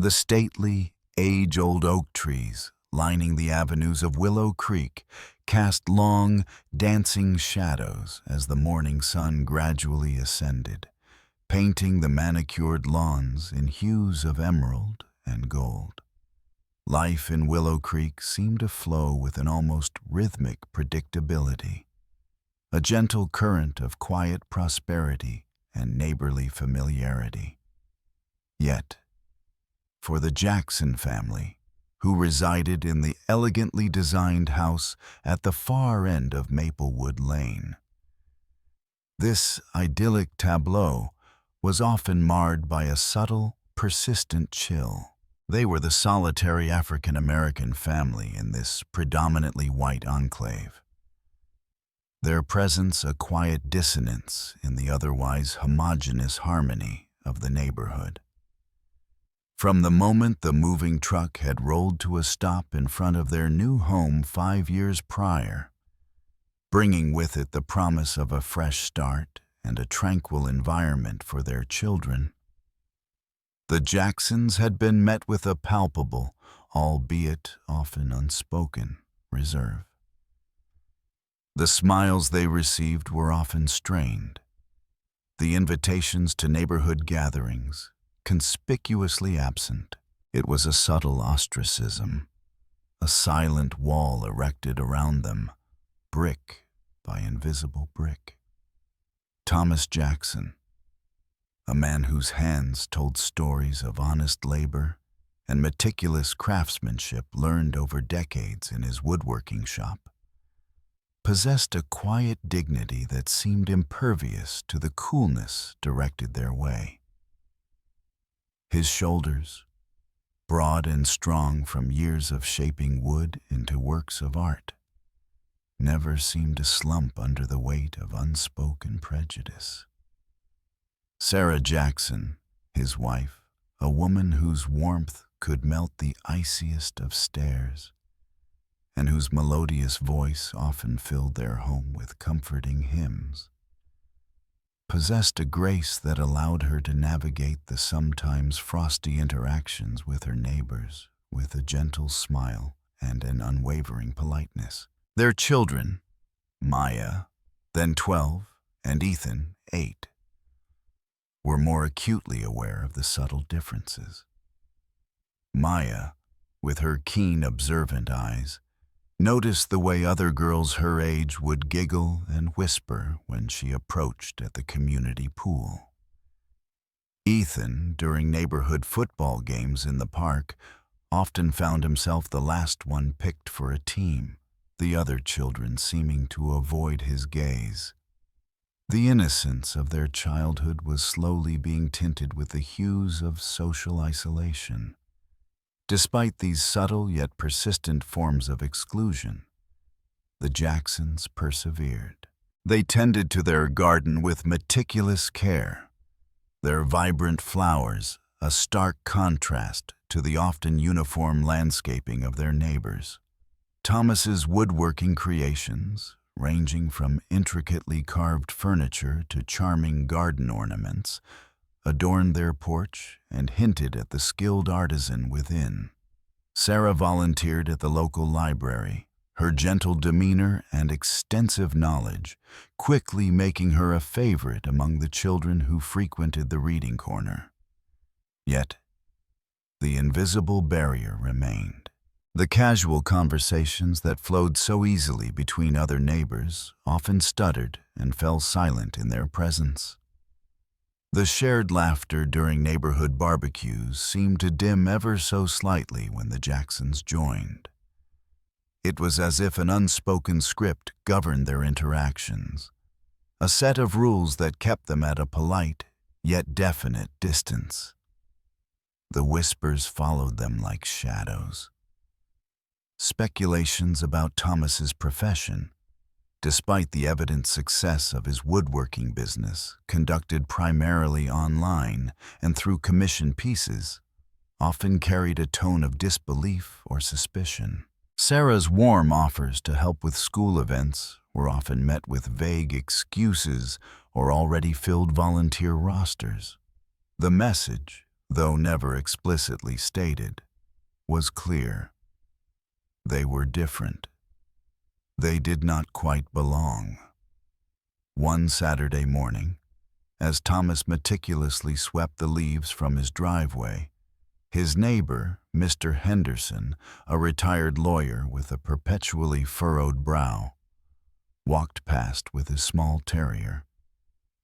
The stately, age-old oak trees lining the avenues of Willow Creek cast long, dancing shadows as the morning sun gradually ascended, painting the manicured lawns in hues of emerald and gold. Life in Willow Creek seemed to flow with an almost rhythmic predictability, a gentle current of quiet prosperity and neighborly familiarity. Yet, for the Jackson family, who resided in the elegantly designed house at the far end of Maplewood Lane, this idyllic tableau was often marred by a subtle, persistent chill. They were the solitary African-American family in this predominantly white enclave, their presence a quiet dissonance in the otherwise homogeneous harmony of the neighborhood. From the moment the moving truck had rolled to a stop in front of their new home 5 years prior, bringing with it the promise of a fresh start and a tranquil environment for their children, the Jacksons had been met with a palpable, albeit often unspoken, reserve. The smiles they received were often strained, the invitations to neighborhood gatherings conspicuously absent. It was a subtle ostracism, a silent wall erected around them, brick by invisible brick. Thomas Jackson, a man whose hands told stories of honest labor and meticulous craftsmanship learned over decades in his woodworking shop, possessed a quiet dignity that seemed impervious to the coolness directed their way. His shoulders, broad and strong from years of shaping wood into works of art, never seemed to slump under the weight of unspoken prejudice. Sarah Jackson, his wife, a woman whose warmth could melt the iciest of stairs, and whose melodious voice often filled their home with comforting hymns, possessed a grace that allowed her to navigate the sometimes frosty interactions with her neighbors with a gentle smile and an unwavering politeness. Their children, Maya, then 12, and Ethan, 8, were more acutely aware of the subtle differences. Maya, with her keen, observant eyes, noticed the way other girls her age would giggle and whisper when she approached at the community pool. Ethan, during neighborhood football games in the park, often found himself the last one picked for a team, the other children seeming to avoid his gaze. The innocence of their childhood was slowly being tinted with the hues of social isolation. Despite these subtle yet persistent forms of exclusion, the Jacksons persevered. They tended to their garden with meticulous care, their vibrant flowers a stark contrast to the often uniform landscaping of their neighbors. Thomas's woodworking creations, ranging from intricately carved furniture to charming garden ornaments, adorned their porch and hinted at the skilled artisan within. Sarah volunteered at the local library, her gentle demeanor and extensive knowledge quickly making her a favorite among the children who frequented the reading corner. Yet, the invisible barrier remained. The casual conversations that flowed so easily between other neighbors often stuttered and fell silent in their presence. The shared laughter during neighborhood barbecues seemed to dim ever so slightly when the Jacksons joined. It was as if an unspoken script governed their interactions, a set of rules that kept them at a polite yet definite distance. The whispers followed them like shadows. Speculations about Thomas's profession, despite the evident success of his woodworking business, conducted primarily online and through commission pieces, often carried a tone of disbelief or suspicion. Sarah's warm offers to help with school events were often met with vague excuses or already filled volunteer rosters. The message, though never explicitly stated, was clear. They were different. They did not quite belong. One Saturday morning, as Thomas meticulously swept the leaves from his driveway, his neighbor, Mr. Henderson, a retired lawyer with a perpetually furrowed brow, walked past with his small terrier.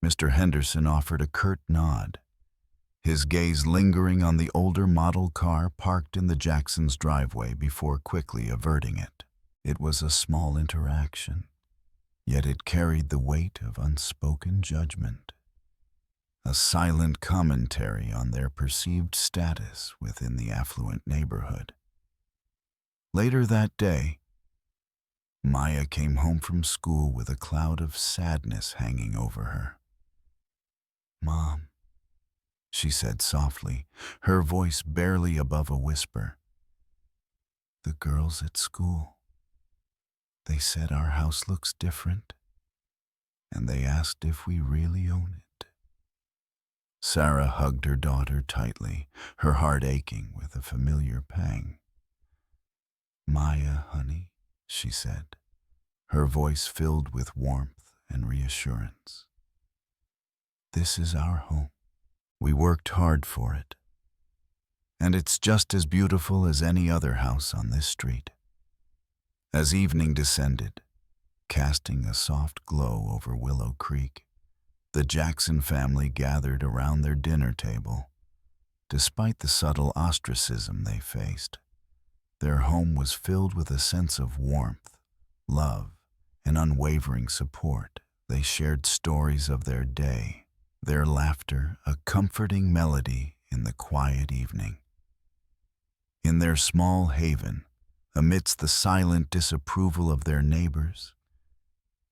Mr. Henderson offered a curt nod, his gaze lingering on the older model car parked in the Jacksons' driveway before quickly averting it. It was a small interaction, yet it carried the weight of unspoken judgment, a silent commentary on their perceived status within the affluent neighborhood. Later that day, Maya came home from school with a cloud of sadness hanging over her. "Mom," she said softly, her voice barely above a whisper, "the girls at school, they said our house looks different, and they asked if we really own it." Sarah hugged her daughter tightly, her heart aching with a familiar pang. "Maya, honey," she said, her voice filled with warmth and reassurance. "This is our home. We worked hard for it. And it's just as beautiful as any other house on this street." As evening descended, casting a soft glow over Willow Creek, the Jackson family gathered around their dinner table. Despite the subtle ostracism they faced, their home was filled with a sense of warmth, love, and unwavering support. They shared stories of their day, their laughter a comforting melody in the quiet evening. In their small haven, amidst the silent disapproval of their neighbors,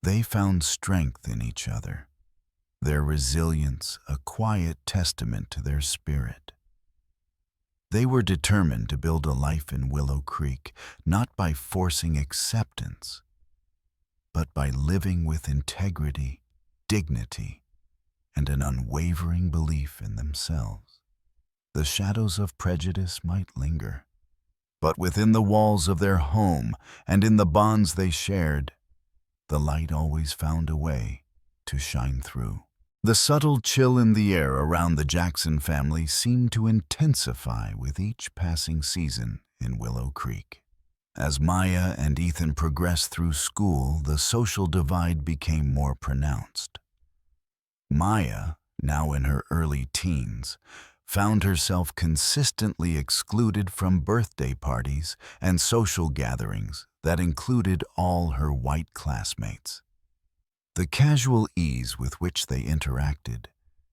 they found strength in each other, their resilience a quiet testament to their spirit. They were determined to build a life in Willow Creek, not by forcing acceptance, but by living with integrity, dignity, and an unwavering belief in themselves. The shadows of prejudice might linger, but within the walls of their home and in the bonds they shared, the light always found a way to shine through. The subtle chill in the air around the Jackson family seemed to intensify with each passing season in Willow Creek. As Maya and Ethan progressed through school, the social divide became more pronounced. Maya, now in her early teens, found herself consistently excluded from birthday parties and social gatherings that included all her white classmates. The casual ease with which they interacted,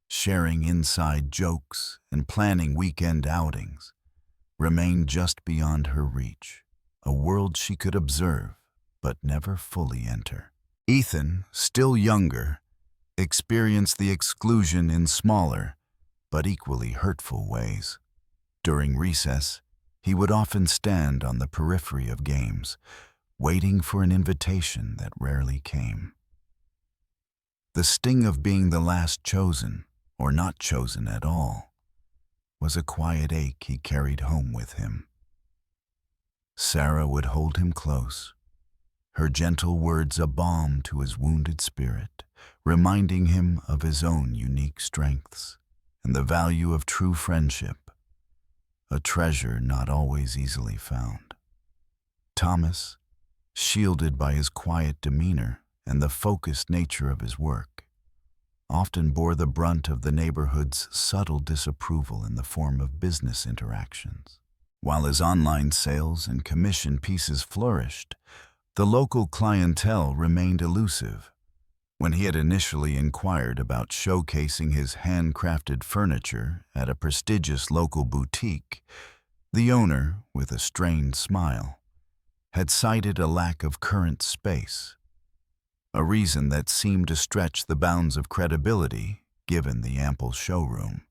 sharing inside jokes and planning weekend outings, remained just beyond her reach, a world she could observe but never fully enter. Ethan, still younger, experienced the exclusion in smaller but equally hurtful ways. During recess, he would often stand on the periphery of games, waiting for an invitation that rarely came. The sting of being the last chosen, or not chosen at all, was a quiet ache he carried home with him. Sarah would hold him close, her gentle words a balm to his wounded spirit, reminding him of his own unique strengths and the value of true friendship, a treasure not always easily found. Thomas, shielded by his quiet demeanor and the focused nature of his work, often bore the brunt of the neighborhood's subtle disapproval in the form of business interactions. While his online sales and commission pieces flourished, the local clientele remained elusive. When he had initially inquired about showcasing his handcrafted furniture at a prestigious local boutique, the owner, with a strained smile, had cited a lack of current space, a reason that seemed to stretch the bounds of credibility given the ample showroom.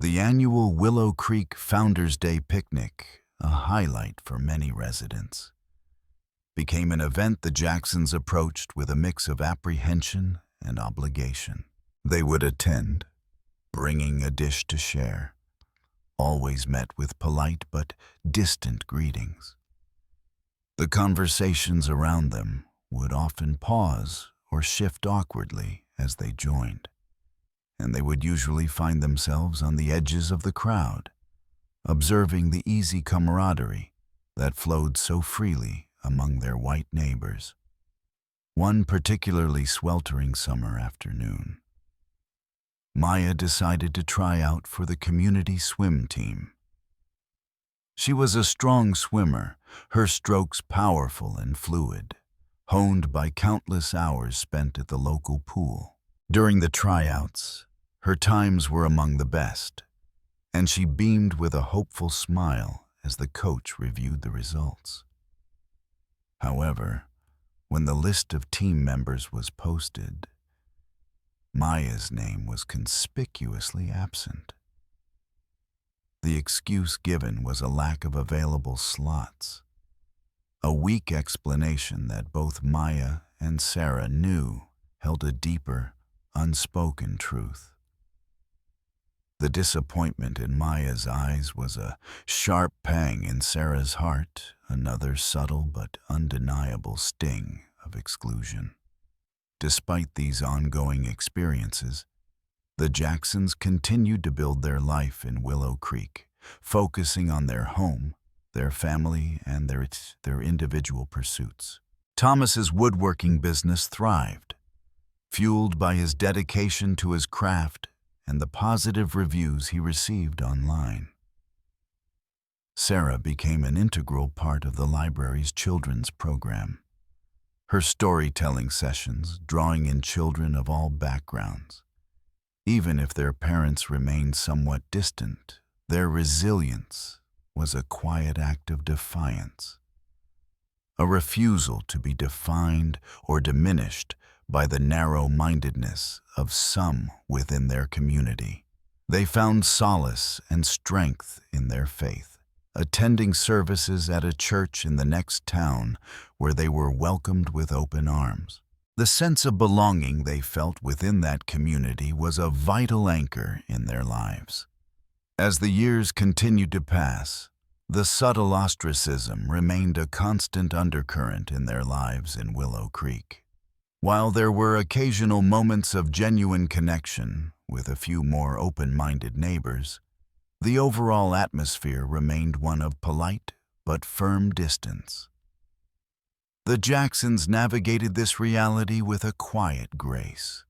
The annual Willow Creek Founders Day picnic, a highlight for many residents, became an event the Jacksons approached with a mix of apprehension and obligation. They would attend, bringing a dish to share, always met with polite but distant greetings. The conversations around them would often pause or shift awkwardly as they joined, and they would usually find themselves on the edges of the crowd, observing the easy camaraderie that flowed so freely among their white neighbors. One particularly sweltering summer afternoon, Maya decided to try out for the community swim team. She was a strong swimmer, her strokes powerful and fluid, honed by countless hours spent at the local pool. During the tryouts, her times were among the best, and she beamed with a hopeful smile as the coach reviewed the results. However, when the list of team members was posted, Maya's name was conspicuously absent. The excuse given was a lack of available slots, a weak explanation that both Maya and Sarah knew held a deeper, unspoken truth. The disappointment in Maya's eyes was a sharp pang in Sarah's heart, another subtle but undeniable sting of exclusion. Despite these ongoing experiences, the Jacksons continued to build their life in Willow Creek, focusing on their home, their family, and their individual pursuits. Thomas's woodworking business thrived, fueled by his dedication to his craft and the positive reviews he received online. Sarah became an integral part of the library's children's program, her storytelling sessions drawing in children of all backgrounds. Even if their parents remained somewhat distant, their resilience was a quiet act of defiance, a refusal to be defined or diminished by the narrow-mindedness of some within their community. They found solace and strength in their faith, attending services at a church in the next town where they were welcomed with open arms. The sense of belonging they felt within that community was a vital anchor in their lives. As the years continued to pass, the subtle ostracism remained a constant undercurrent in their lives in Willow Creek. While there were occasional moments of genuine connection with a few more open-minded neighbors, the overall atmosphere remained one of polite but firm distance. The Jacksons navigated this reality with a quiet grace,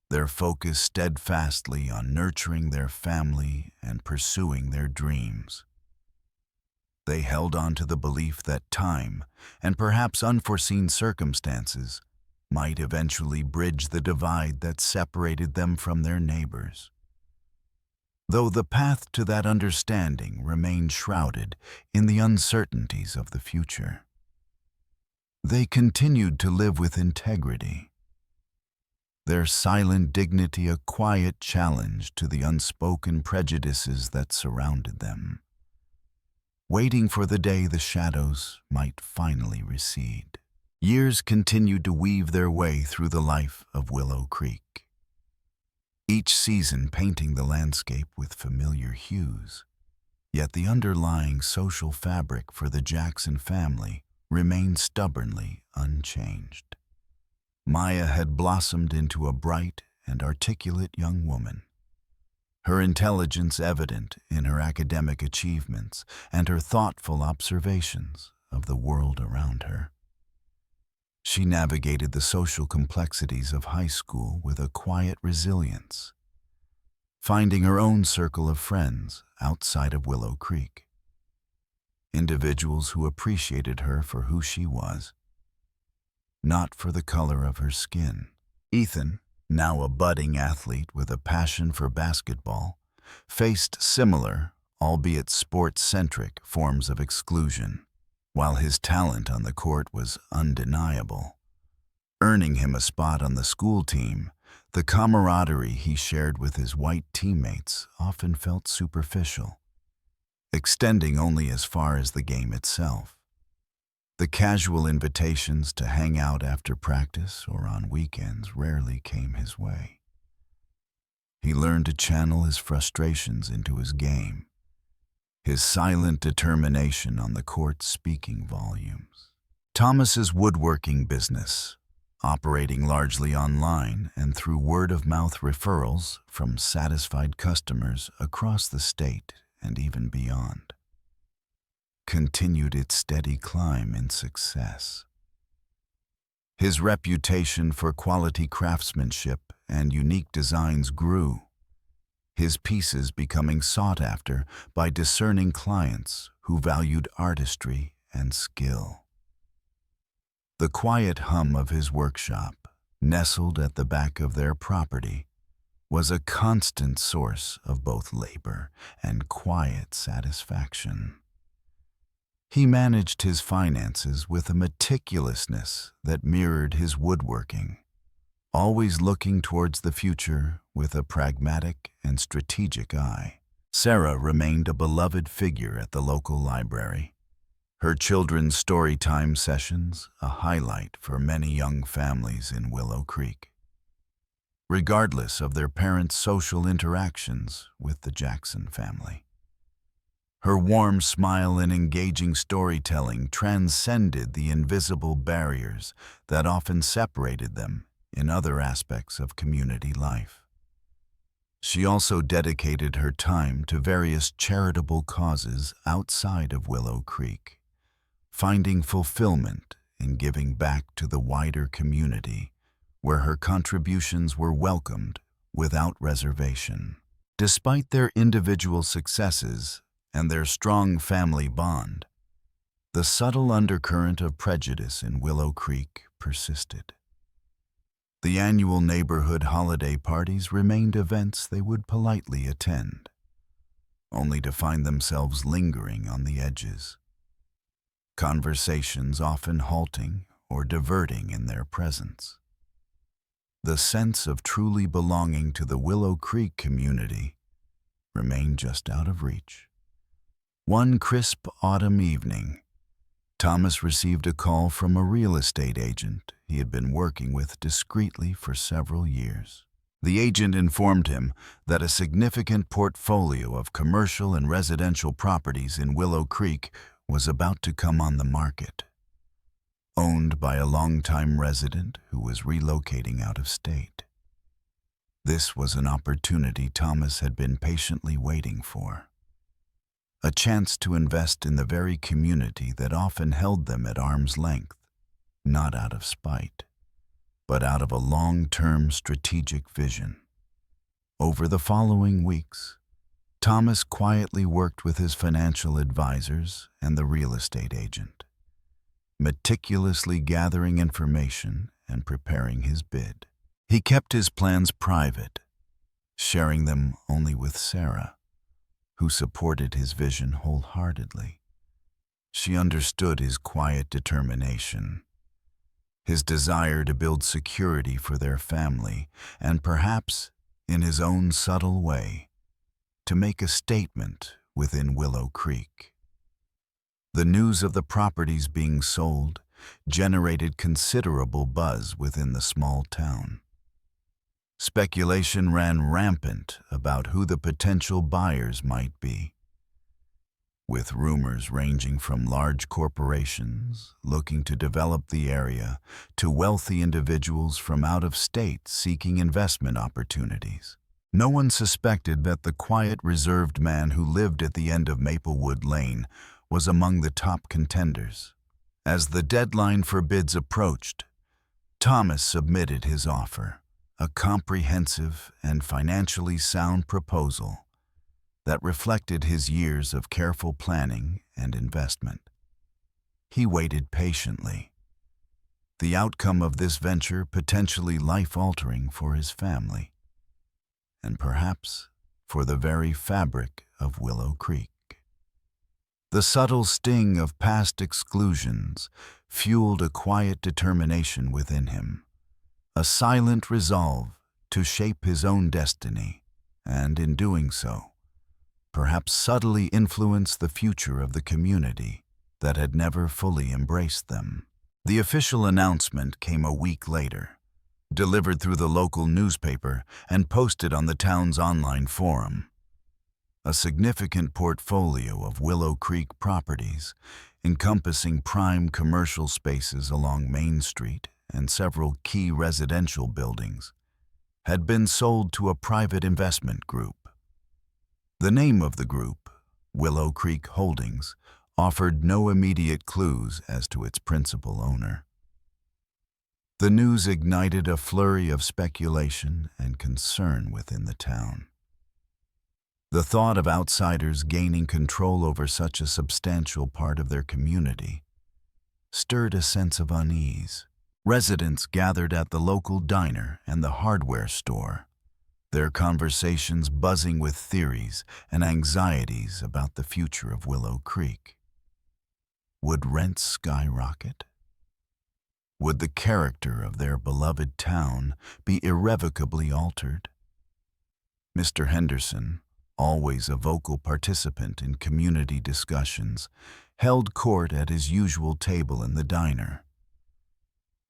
their focus steadfastly on nurturing their family and pursuing their dreams. They held on to the belief that time, and perhaps unforeseen circumstances, might eventually bridge the divide that separated them from their neighbors. Though the path to that understanding remained shrouded in the uncertainties of the future, they continued to live with integrity, their silent dignity a quiet challenge to the unspoken prejudices that surrounded them, waiting for the day the shadows might finally recede. Years continued to weave their way through the life of Willow Creek, each season painting the landscape with familiar hues. Yet the underlying social fabric for the Jackson family remained stubbornly unchanged. Maya had blossomed into a bright and articulate young woman, her intelligence evident in her academic achievements and her thoughtful observations of the world around her. She navigated the social complexities of high school with a quiet resilience, finding her own circle of friends outside of Willow Creek, individuals who appreciated her for who she was, not for the color of her skin. Ethan, now a budding athlete with a passion for basketball, faced similar, albeit sports-centric, forms of exclusion. While his talent on the court was undeniable, earning him a spot on the school team, the camaraderie he shared with his white teammates often felt superficial, extending only as far as the game itself. The casual invitations to hang out after practice or on weekends rarely came his way. He learned to channel his frustrations into his game, his silent determination on the court speaking volumes. Thomas's woodworking business, operating largely online and through word-of-mouth referrals from satisfied customers across the state and even beyond, continued its steady climb in success. His reputation for quality craftsmanship and unique designs grew, his pieces becoming sought after by discerning clients who valued artistry and skill. The quiet hum of his workshop, nestled at the back of their property, was a constant source of both labor and quiet satisfaction. He managed his finances with a meticulousness that mirrored his woodworking, always looking towards the future with a pragmatic and strategic eye. Sarah remained a beloved figure at the local library, her children's story time sessions a highlight for many young families in Willow Creek, regardless of their parents' social interactions with the Jackson family. Her warm smile and engaging storytelling transcended the invisible barriers that often separated them in other aspects of community life. She also dedicated her time to various charitable causes outside of Willow Creek, finding fulfillment in giving back to the wider community where her contributions were welcomed without reservation. Despite their individual successes and their strong family bond, the subtle undercurrent of prejudice in Willow Creek persisted. The annual neighborhood holiday parties remained events they would politely attend, only to find themselves lingering on the edges, conversations often halting or diverting in their presence. The sense of truly belonging to the Willow Creek community remained just out of reach. One crisp autumn evening, Thomas received a call from a real estate agent he had been working with discreetly for several years. The agent informed him that a significant portfolio of commercial and residential properties in Willow Creek was about to come on the market, owned by a longtime resident who was relocating out of state. This was an opportunity Thomas had been patiently waiting for, a chance to invest in the very community that often held them at arm's length, not out of spite, but out of a long-term strategic vision. Over the following weeks, Thomas quietly worked with his financial advisors and the real estate agent, meticulously gathering information and preparing his bid. He kept his plans private, sharing them only with Sarah, who supported his vision wholeheartedly. She understood his quiet determination, his desire to build security for their family, and perhaps, in his own subtle way, to make a statement within Willow Creek. The news of the properties being sold generated considerable buzz within the small town. Speculation ran rampant about who the potential buyers might be, with rumors ranging from large corporations looking to develop the area to wealthy individuals from out of state seeking investment opportunities. No one suspected that the quiet, reserved man who lived at the end of Maplewood Lane was among the top contenders. As the deadline for bids approached, Thomas submitted his offer, a comprehensive and financially sound proposal that reflected his years of careful planning and investment. He waited patiently, the outcome of this venture potentially life-altering for his family, and perhaps for the very fabric of Willow Creek. The subtle sting of past exclusions fueled a quiet determination within him, a silent resolve to shape his own destiny, and in doing so, perhaps subtly influence the future of the community that had never fully embraced them. The official announcement came a week later, delivered through the local newspaper and posted on the town's online forum. a significant portfolio of Willow Creek properties, encompassing prime commercial spaces along Main Street and several key residential buildings, had been sold to a private investment group. The name of the group, Willow Creek Holdings, offered no immediate clues as to its principal owner. The news ignited a flurry of speculation and concern within the town. The thought of outsiders gaining control over such a substantial part of their community stirred a sense of unease. Residents gathered at the local diner and the hardware store, their conversations buzzing with theories and anxieties about the future of Willow Creek. Would rents skyrocket? Would the character of their beloved town be irrevocably altered? Mr. Henderson, always a vocal participant in community discussions, held court at his usual table in the diner.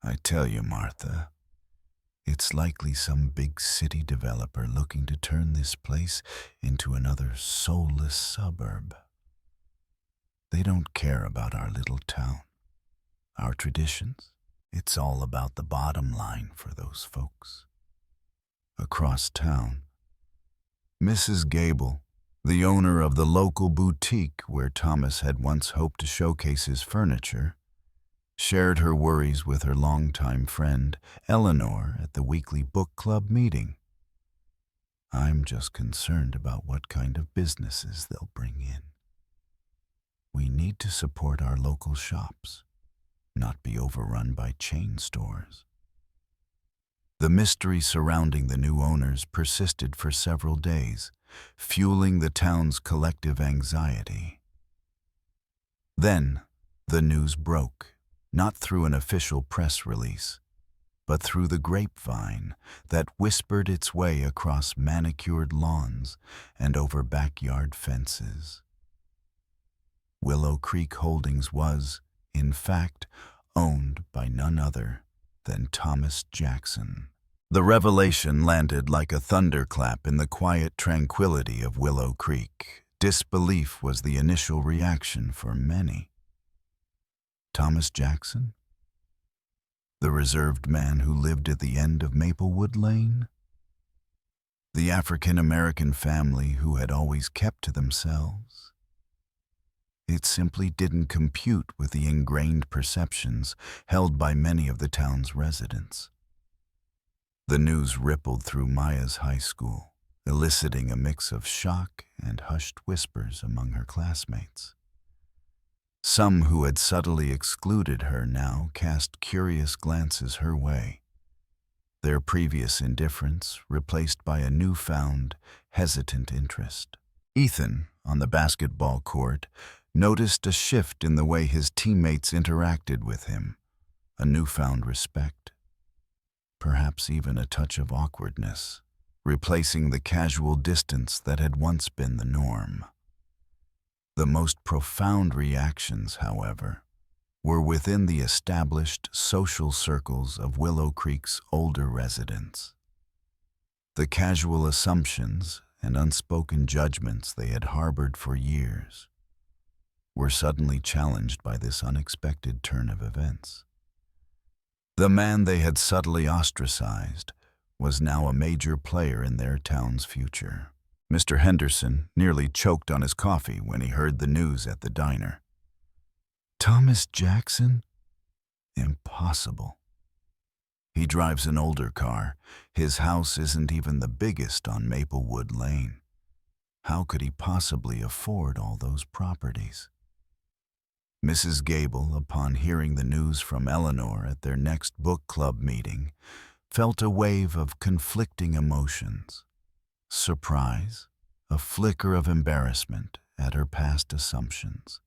"I tell you, Martha, it's likely some big city developer looking to turn this place into another soulless suburb. They don't care about our little town, our traditions. It's all about the bottom line for those folks." Across town, Mrs. Gable, the owner of the local boutique where Thomas had once hoped to showcase his furniture, shared her worries with her longtime friend, Eleanor, at the weekly book club meeting. "I'm just concerned about what kind of businesses they'll bring in. We need to support our local shops, not be overrun by chain stores." The mystery surrounding the new owners persisted for several days, fueling the town's collective anxiety. Then, the news broke, not through an official press release, but through the grapevine that whispered its way across manicured lawns and over backyard fences. Willow Creek Holdings was, in fact, owned by none other than Thomas Jackson. The revelation landed like a thunderclap in the quiet tranquility of Willow Creek. Disbelief was the initial reaction for many. Thomas Jackson? The reserved man who lived at the end of Maplewood Lane? The African-American family who had always kept to themselves? It simply didn't compute with the ingrained perceptions held by many of the town's residents. The news rippled through Maya's high school, eliciting a mix of shock and hushed whispers among her classmates. Some who had subtly excluded her now cast curious glances her way, their previous indifference replaced by a newfound, hesitant interest. Ethan, on the basketball court, noticed a shift in the way his teammates interacted with him, a newfound respect, perhaps even a touch of awkwardness, replacing the casual distance that had once been the norm. The most profound reactions, however, were within the established social circles of Willow Creek's older residents. The casual assumptions and unspoken judgments they had harbored for years were suddenly challenged by this unexpected turn of events. The man they had subtly ostracized was now a major player in their town's future. Mr. Henderson nearly choked on his coffee when he heard the news at the diner. "Thomas Jackson? Impossible. He drives an older car. His house isn't even the biggest on Maplewood Lane. How could he possibly afford all those properties?" Mrs. Gable, upon hearing the news from Eleanor at their next book club meeting, felt a wave of conflicting emotions. Surprise, a flicker of embarrassment at her past assumptions,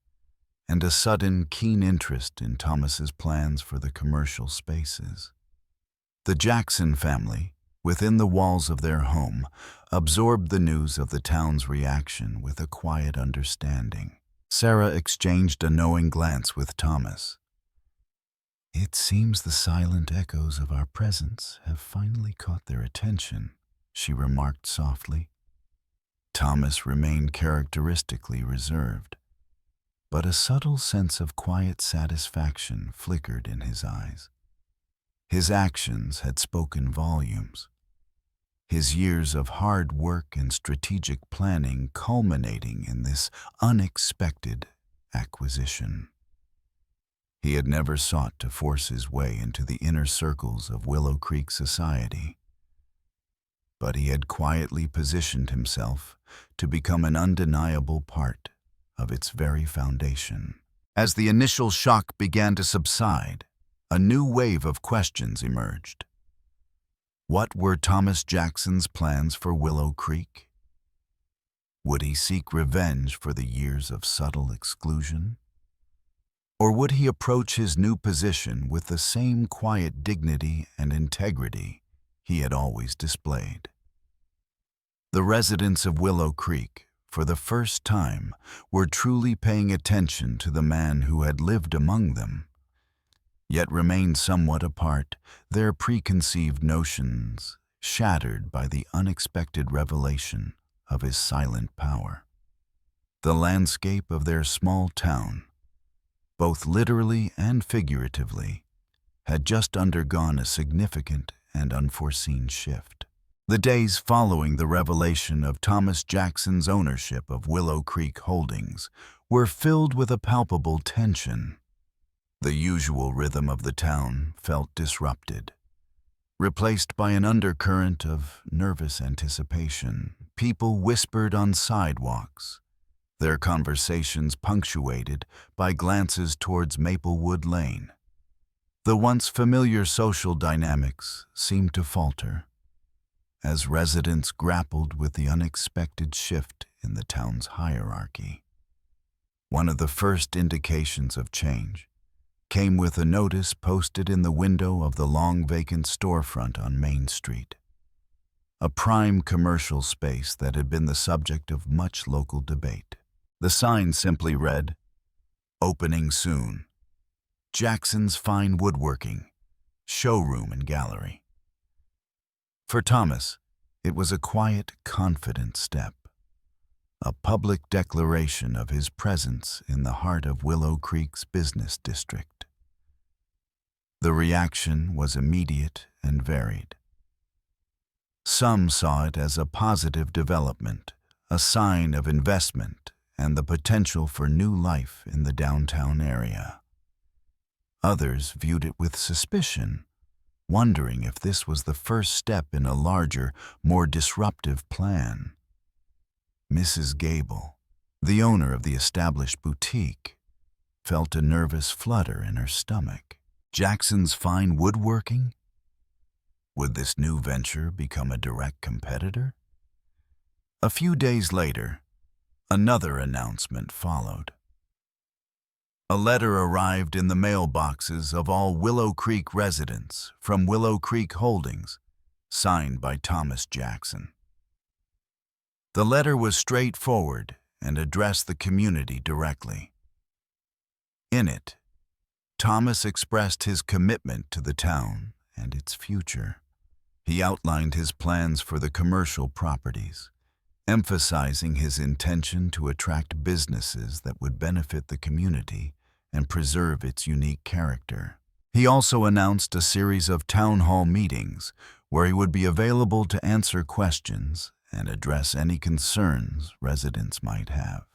and a sudden keen interest in Thomas's plans for the commercial spaces. The Jackson family, within the walls of their home, absorbed the news of the town's reaction with a quiet understanding. Sarah exchanged a knowing glance with Thomas. "It seems the silent echoes of our presence have finally caught their attention," she remarked softly. Thomas remained characteristically reserved, but a subtle sense of quiet satisfaction flickered in his eyes. His actions had spoken volumes, his years of hard work and strategic planning culminating in this unexpected acquisition. He had never sought to force his way into the inner circles of Willow Creek society, but he had quietly positioned himself to become an undeniable part of its very foundation. As the initial shock began to subside, a new wave of questions emerged. What were Thomas Jackson's plans for Willow Creek? Would he seek revenge for the years of subtle exclusion? Or would he approach his new position with the same quiet dignity and integrity he had always displayed? The residents of Willow Creek, for the first time, were truly paying attention to the man who had lived among them, yet remained somewhat apart, their preconceived notions shattered by the unexpected revelation of his silent power. The landscape of their small town, both literally and figuratively, had just undergone a significant and unforeseen shift. The days following the revelation of Thomas Jackson's ownership of Willow Creek Holdings were filled with a palpable tension. The usual rhythm of the town felt disrupted, replaced by an undercurrent of nervous anticipation. People whispered on sidewalks, their conversations punctuated by glances towards Maplewood Lane. The once familiar social dynamics seemed to falter as residents grappled with the unexpected shift in the town's hierarchy. One of the first indications of change came with a notice posted in the window of the long-vacant storefront on Main Street, a prime commercial space that had been the subject of much local debate. The sign simply read, "Opening soon. Jackson's Fine Woodworking, Showroom and Gallery." For Thomas, it was a quiet, confident step, a public declaration of his presence in the heart of Willow Creek's business district. The reaction was immediate and varied. Some saw it as a positive development, a sign of investment and the potential for new life in the downtown area. Others viewed it with suspicion, wondering if this was the first step in a larger, more disruptive plan. Mrs. Gable, the owner of the established boutique, felt a nervous flutter in her stomach. Jackson's Fine Woodworking? Would this new venture become a direct competitor? A few days later, another announcement followed. A letter arrived in the mailboxes of all Willow Creek residents from Willow Creek Holdings, signed by Thomas Jackson. The letter was straightforward and addressed the community directly. In it, Thomas expressed his commitment to the town and its future. He outlined his plans for the commercial properties, emphasizing his intention to attract businesses that would benefit the community and preserve its unique character. He also announced a series of town hall meetings where he would be available to answer questions and address any concerns residents might have.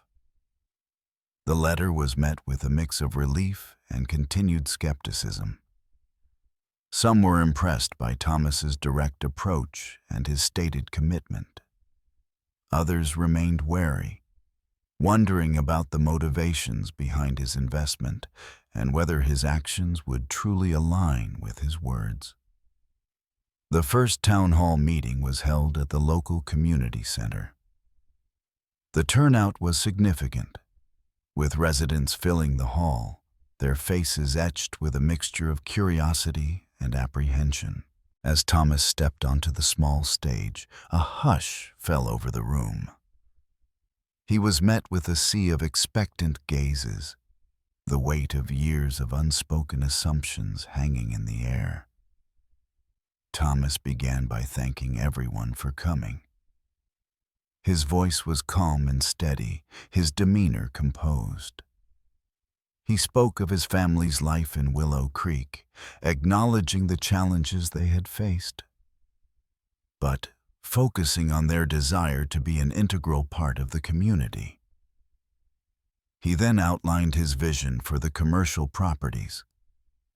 The letter was met with a mix of relief and continued skepticism. Some were impressed by Thomas's direct approach and his stated commitment. Others remained wary, wondering about the motivations behind his investment and whether his actions would truly align with his words. The first town hall meeting was held at the local community center. The turnout was significant, with residents filling the hall, their faces etched with a mixture of curiosity and apprehension. As Thomas stepped onto the small stage, a hush fell over the room. He was met with a sea of expectant gazes, the weight of years of unspoken assumptions hanging in the air. Thomas began by thanking everyone for coming. His voice was calm and steady, his demeanor composed. He spoke of his family's life in Willow Creek, acknowledging the challenges they had faced, but focusing on their desire to be an integral part of the community. He then outlined his vision for the commercial properties,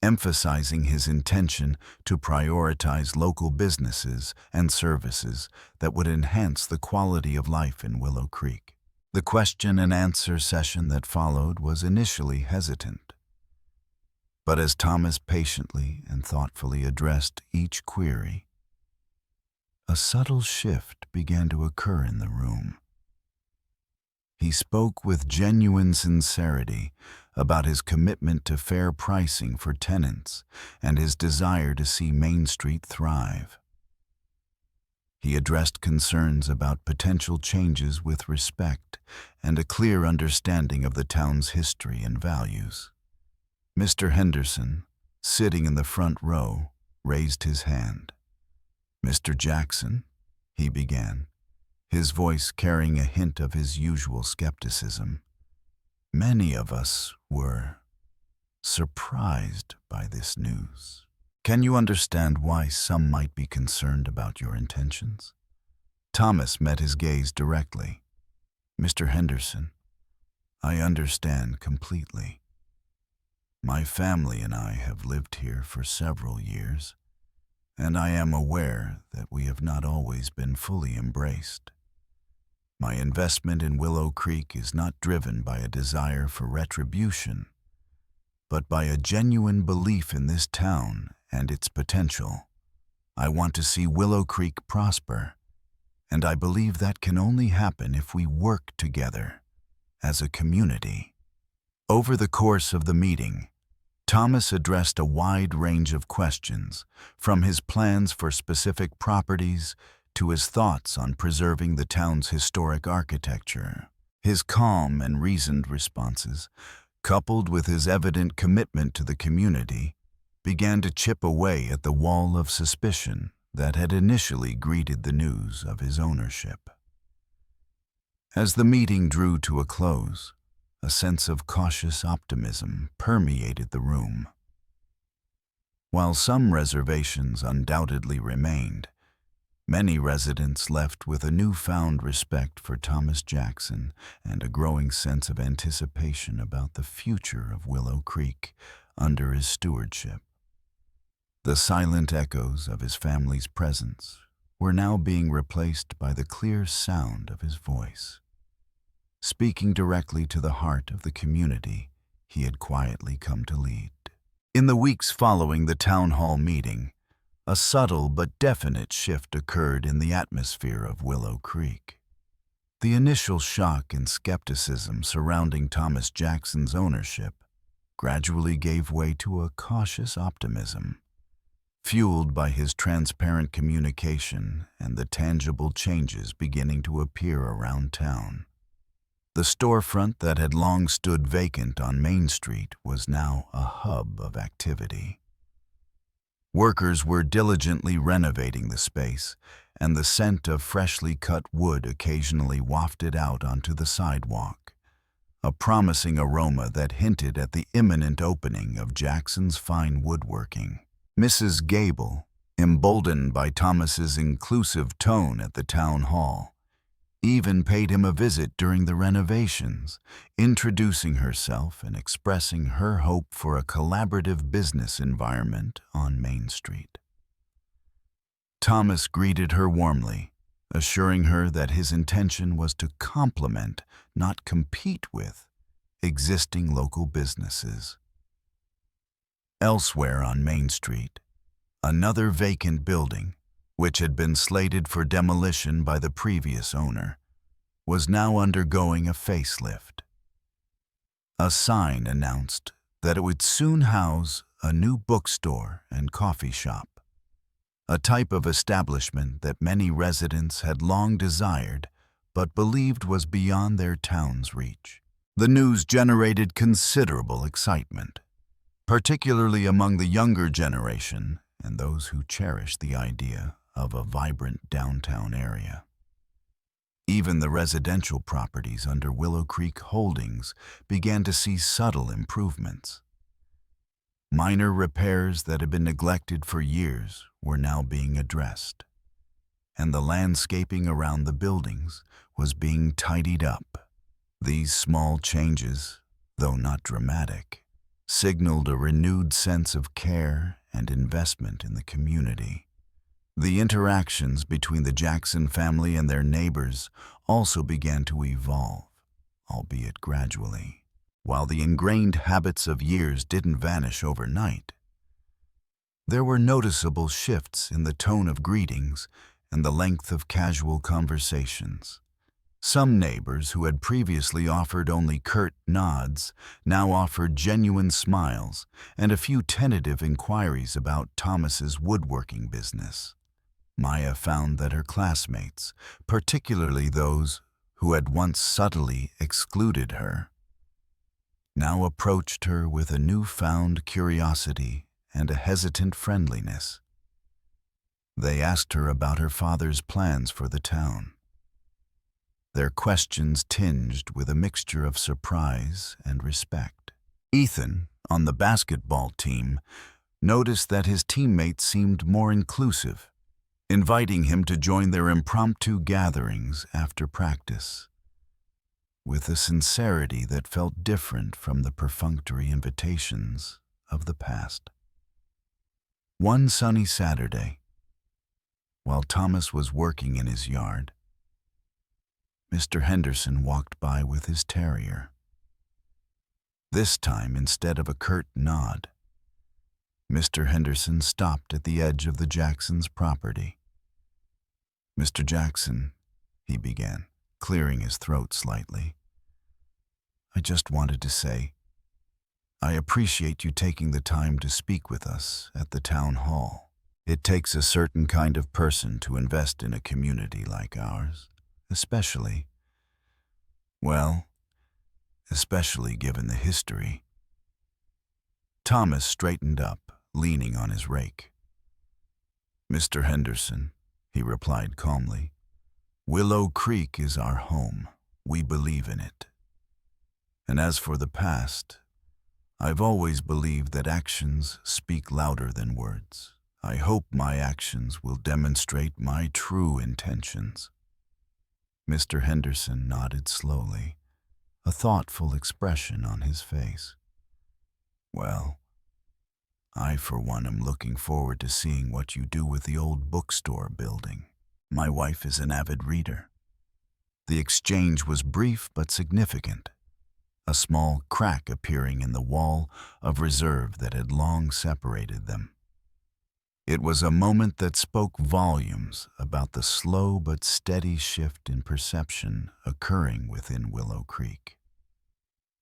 emphasizing his intention to prioritize local businesses and services that would enhance the quality of life in Willow Creek. The question and answer session that followed was initially hesitant, but as Thomas patiently and thoughtfully addressed each query, a subtle shift began to occur in the room. He spoke with genuine sincerity about his commitment to fair pricing for tenants and his desire to see Main Street thrive. He addressed concerns about potential changes with respect and a clear understanding of the town's history and values. Mr. Henderson, sitting in the front row, raised his hand. "Mr. Jackson," he began, his voice carrying a hint of his usual skepticism. "Many of us were surprised by this news. Can you understand why some might be concerned about your intentions?" Thomas met his gaze directly. "Mr. Henderson, I understand completely. My family and I have lived here for several years, and I am aware that we have not always been fully embraced. My investment in Willow Creek is not driven by a desire for retribution, but by a genuine belief in this town and its potential. I want to see Willow Creek prosper, and I believe that can only happen if we work together as a community." Over the course of the meeting, Thomas addressed a wide range of questions, from his plans for specific properties to his thoughts on preserving the town's historic architecture. His calm and reasoned responses, coupled with his evident commitment to the community, began to chip away at the wall of suspicion that had initially greeted the news of his ownership. As the meeting drew to a close, a sense of cautious optimism permeated the room. While some reservations undoubtedly remained, many residents left with a newfound respect for Thomas Jackson and a growing sense of anticipation about the future of Willow Creek under his stewardship. The silent echoes of his family's presence were now being replaced by the clear sound of his voice, speaking directly to the heart of the community he had quietly come to lead. In the weeks following the town hall meeting, a subtle but definite shift occurred in the atmosphere of Willow Creek. The initial shock and skepticism surrounding Thomas Jackson's ownership gradually gave way to a cautious optimism, fueled by his transparent communication and the tangible changes beginning to appear around town. The storefront that had long stood vacant on Main Street was now a hub of activity. Workers were diligently renovating the space, and the scent of freshly cut wood occasionally wafted out onto the sidewalk, a promising aroma that hinted at the imminent opening of Jackson's fine woodworking. Mrs. Gable, emboldened by Thomas's inclusive tone at the town hall, even paid him a visit during the renovations, introducing herself and expressing her hope for a collaborative business environment on Main Street. Thomas greeted her warmly, assuring her that his intention was to complement, not compete with, existing local businesses. Elsewhere on Main Street, another vacant building, which had been slated for demolition by the previous owner, was now undergoing a facelift. A sign announced that it would soon house a new bookstore and coffee shop, a type of establishment that many residents had long desired but believed was beyond their town's reach. The news generated considerable excitement, particularly among the younger generation and those who cherished the idea of a vibrant downtown area. Even the residential properties under Willow Creek Holdings began to see subtle improvements. Minor repairs that had been neglected for years were now being addressed, and the landscaping around the buildings was being tidied up. These small changes, though not dramatic, signaled a renewed sense of care and investment in the community. The interactions between the Jackson family and their neighbors also began to evolve, albeit gradually. While the ingrained habits of years didn't vanish overnight, there were noticeable shifts in the tone of greetings and the length of casual conversations. Some neighbors who had previously offered only curt nods now offered genuine smiles and a few tentative inquiries about Thomas's woodworking business. Maya found that her classmates, particularly those who had once subtly excluded her, now approached her with a newfound curiosity and a hesitant friendliness. They asked her about her father's plans for the town, their questions tinged with a mixture of surprise and respect. Ethan, on the basketball team, noticed that his teammates seemed more inclusive, inviting him to join their impromptu gatherings after practice, with a sincerity that felt different from the perfunctory invitations of the past. One sunny Saturday, while Thomas was working in his yard, Mr. Henderson walked by with his terrier. This time, instead of a curt nod, Mr. Henderson stopped at the edge of the Jacksons' property. "Mr. Jackson," he began, clearing his throat slightly, "I just wanted to say, I appreciate you taking the time to speak with us at the town hall. It takes a certain kind of person to invest in a community like ours, especially given the history." Thomas straightened up, leaning on his rake. "Mr. Henderson," he replied calmly, "Willow Creek is our home. We believe in it. And as for the past, I've always believed that actions speak louder than words. I hope my actions will demonstrate my true intentions." Mr. Henderson nodded slowly, a thoughtful expression on his face. "Well, I for one am looking forward to seeing what you do with the old bookstore building. My wife is an avid reader." The exchange was brief but significant, a small crack appearing in the wall of reserve that had long separated them. It was a moment that spoke volumes about the slow but steady shift in perception occurring within Willow Creek.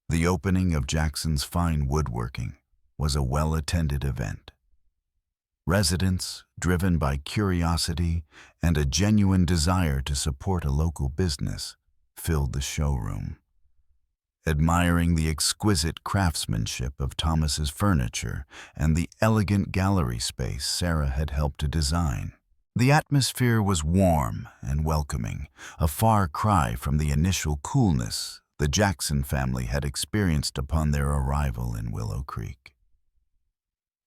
The opening of Jackson's fine woodworking was a well-attended event. Residents, driven by curiosity and a genuine desire to support a local business, filled the showroom, admiring the exquisite craftsmanship of Thomas's furniture and the elegant gallery space Sarah had helped to design. The atmosphere was warm and welcoming, a far cry from the initial coolness the Jackson family had experienced upon their arrival in Willow Creek.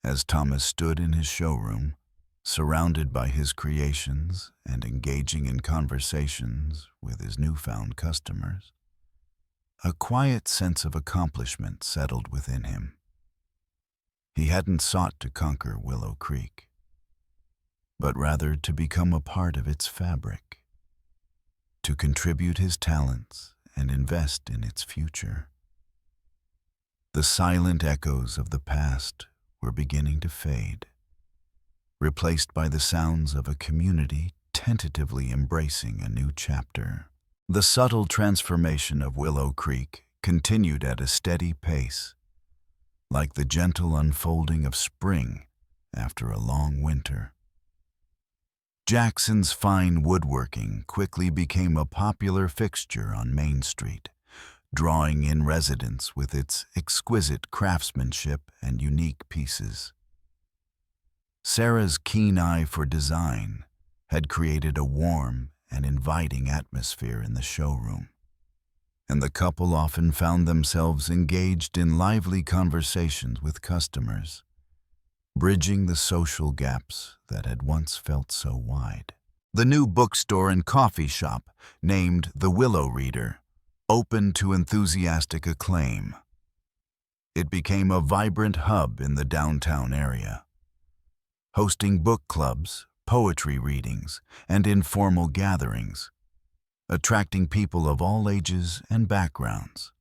As Thomas stood in his showroom, surrounded by his creations and engaging in conversations with his newfound customers, a quiet sense of accomplishment settled within him. He hadn't sought to conquer Willow Creek, but rather to become a part of its fabric, to contribute his talents and invest in its future. The silent echoes of the past were beginning to fade, replaced by the sounds of a community tentatively embracing a new chapter. The subtle transformation of Willow Creek continued at a steady pace, like the gentle unfolding of spring after a long winter. Jackson's fine woodworking quickly became a popular fixture on Main Street, drawing in residents with its exquisite craftsmanship and unique pieces. Sarah's keen eye for design had created a warm and inviting atmosphere in the showroom, and the couple often found themselves engaged in lively conversations with customers, bridging the social gaps that had once felt so wide. The new bookstore and coffee shop, named The Willow Reader, opened to enthusiastic acclaim. It became a vibrant hub in the downtown area, hosting book clubs, poetry readings, and informal gatherings, attracting people of all ages and backgrounds.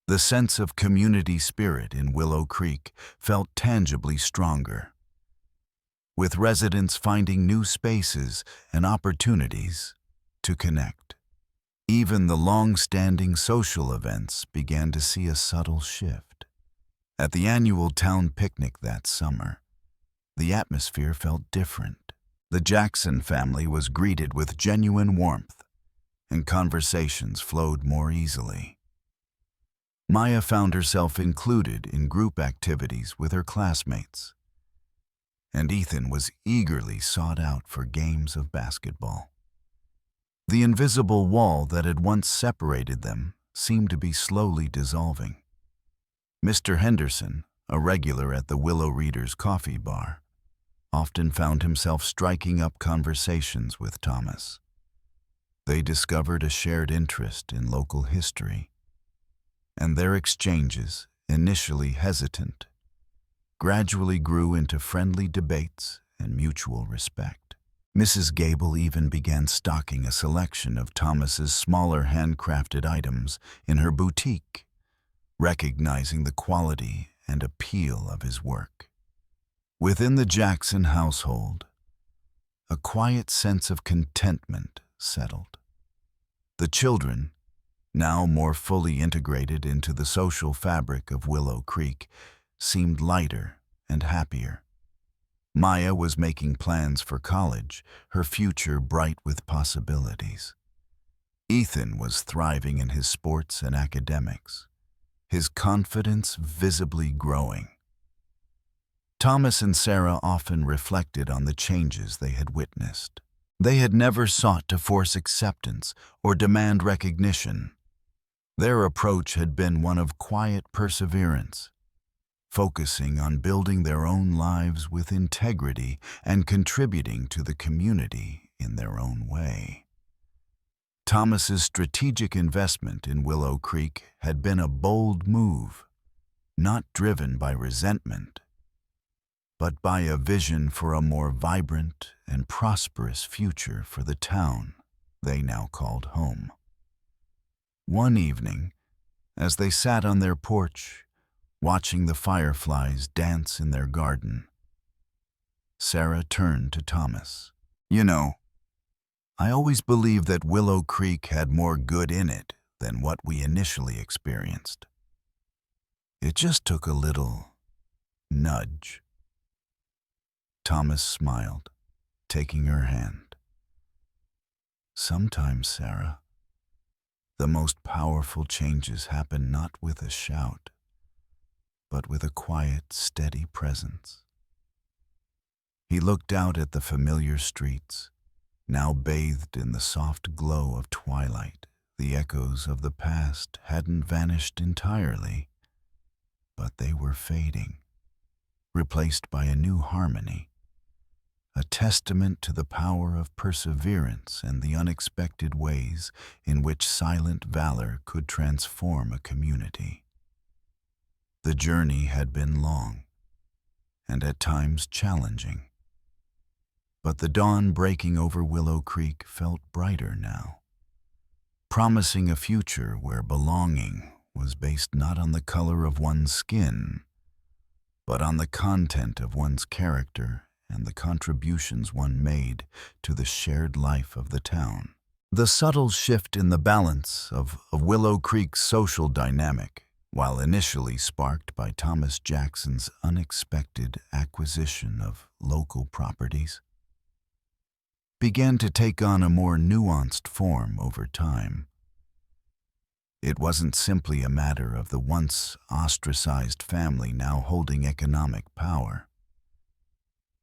The sense of community spirit in Willow Creek felt tangibly stronger, with residents finding new spaces and opportunities to connect. Even the long-standing social events began to see a subtle shift. At the annual town picnic that summer, the atmosphere felt different. The Jackson family was greeted with genuine warmth, and conversations flowed more easily. Maya found herself included in group activities with her classmates, and Ethan was eagerly sought out for games of basketball. The invisible wall that had once separated them seemed to be slowly dissolving. Mr. Henderson, a regular at the Willow Reader's coffee bar, often found himself striking up conversations with Thomas. They discovered a shared interest in local history, and their exchanges, initially hesitant, gradually grew into friendly debates and mutual respect. Mrs. Gable even began stocking a selection of Thomas's smaller handcrafted items in her boutique, recognizing the quality and appeal of his work. Within the Jackson household, a quiet sense of contentment settled. The children, now more fully integrated into the social fabric of Willow Creek, seemed lighter and happier. Maya was making plans for college, her future bright with possibilities. Ethan was thriving in his sports and academics, his confidence visibly growing. Thomas and Sarah often reflected on the changes they had witnessed. They had never sought to force acceptance or demand recognition. Their approach had been one of quiet perseverance, focusing on building their own lives with integrity and contributing to the community in their own way. Thomas's strategic investment in Willow Creek had been a bold move, not driven by resentment, but by a vision for a more vibrant and prosperous future for the town they now called home. One evening, as they sat on their porch, watching the fireflies dance in their garden, Sarah turned to Thomas. "You know, I always believed that Willow Creek had more good in it than what we initially experienced. It just took a little nudge." Thomas smiled, taking her hand. "Sometimes, Sarah, the most powerful changes happen not with a shout, but with a quiet, steady presence." He looked out at the familiar streets, now bathed in the soft glow of twilight. The echoes of the past hadn't vanished entirely, but they were fading, replaced by a new harmony, a testament to the power of perseverance and the unexpected ways in which silent valor could transform a community. The journey had been long, and at times challenging, but the dawn breaking over Willow Creek felt brighter now, promising a future where belonging was based not on the color of one's skin, but on the content of one's character and the contributions one made to the shared life of the town. The subtle shift in the balance of Willow Creek's social dynamic, while initially sparked by Thomas Jackson's unexpected acquisition of local properties, began to take on a more nuanced form over time. It wasn't simply a matter of the once ostracized family now holding economic power.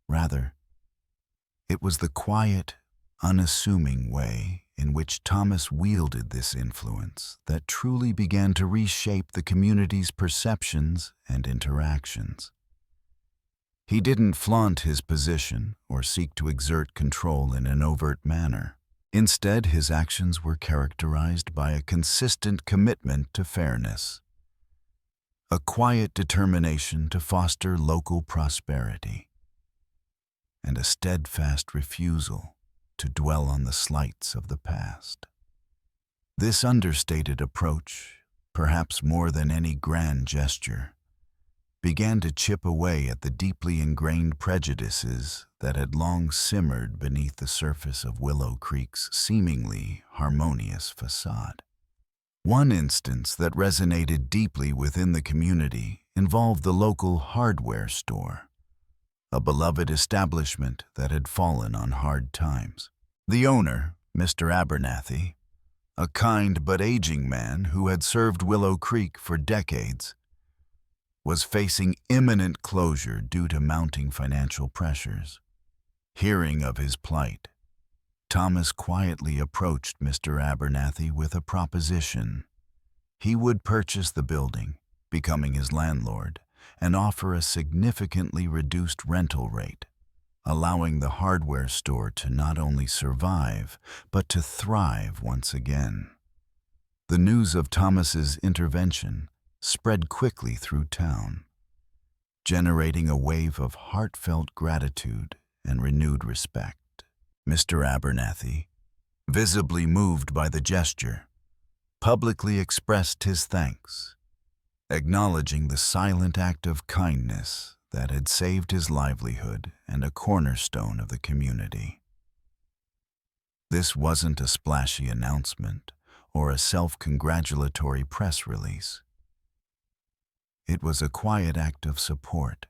Rather, it was the quiet, unassuming way in which Thomas wielded this influence that truly began to reshape the community's perceptions and interactions. He didn't flaunt his position or seek to exert control in an overt manner. Instead, his actions were characterized by a consistent commitment to fairness, a quiet determination to foster local prosperity, and a steadfast refusal to dwell on the slights of the past. This understated approach, perhaps more than any grand gesture, began to chip away at the deeply ingrained prejudices that had long simmered beneath the surface of Willow Creek's seemingly harmonious facade. One instance that resonated deeply within the community involved the local hardware store, a beloved establishment that had fallen on hard times. The owner, Mr. Abernathy, a kind but aging man who had served Willow Creek for decades, was facing imminent closure due to mounting financial pressures. Hearing of his plight, Thomas quietly approached Mr. Abernathy with a proposition. He would purchase the building, becoming his landlord, and offer a significantly reduced rental rate, allowing the hardware store to not only survive, but to thrive once again. The news of Thomas's intervention spread quickly through town, generating a wave of heartfelt gratitude and renewed respect. Mr. Abernathy, visibly moved by the gesture, publicly expressed his thanks, acknowledging the silent act of kindness that had saved his livelihood and a cornerstone of the community. This wasn't a splashy announcement or a self-congratulatory press release. It was a quiet act of support,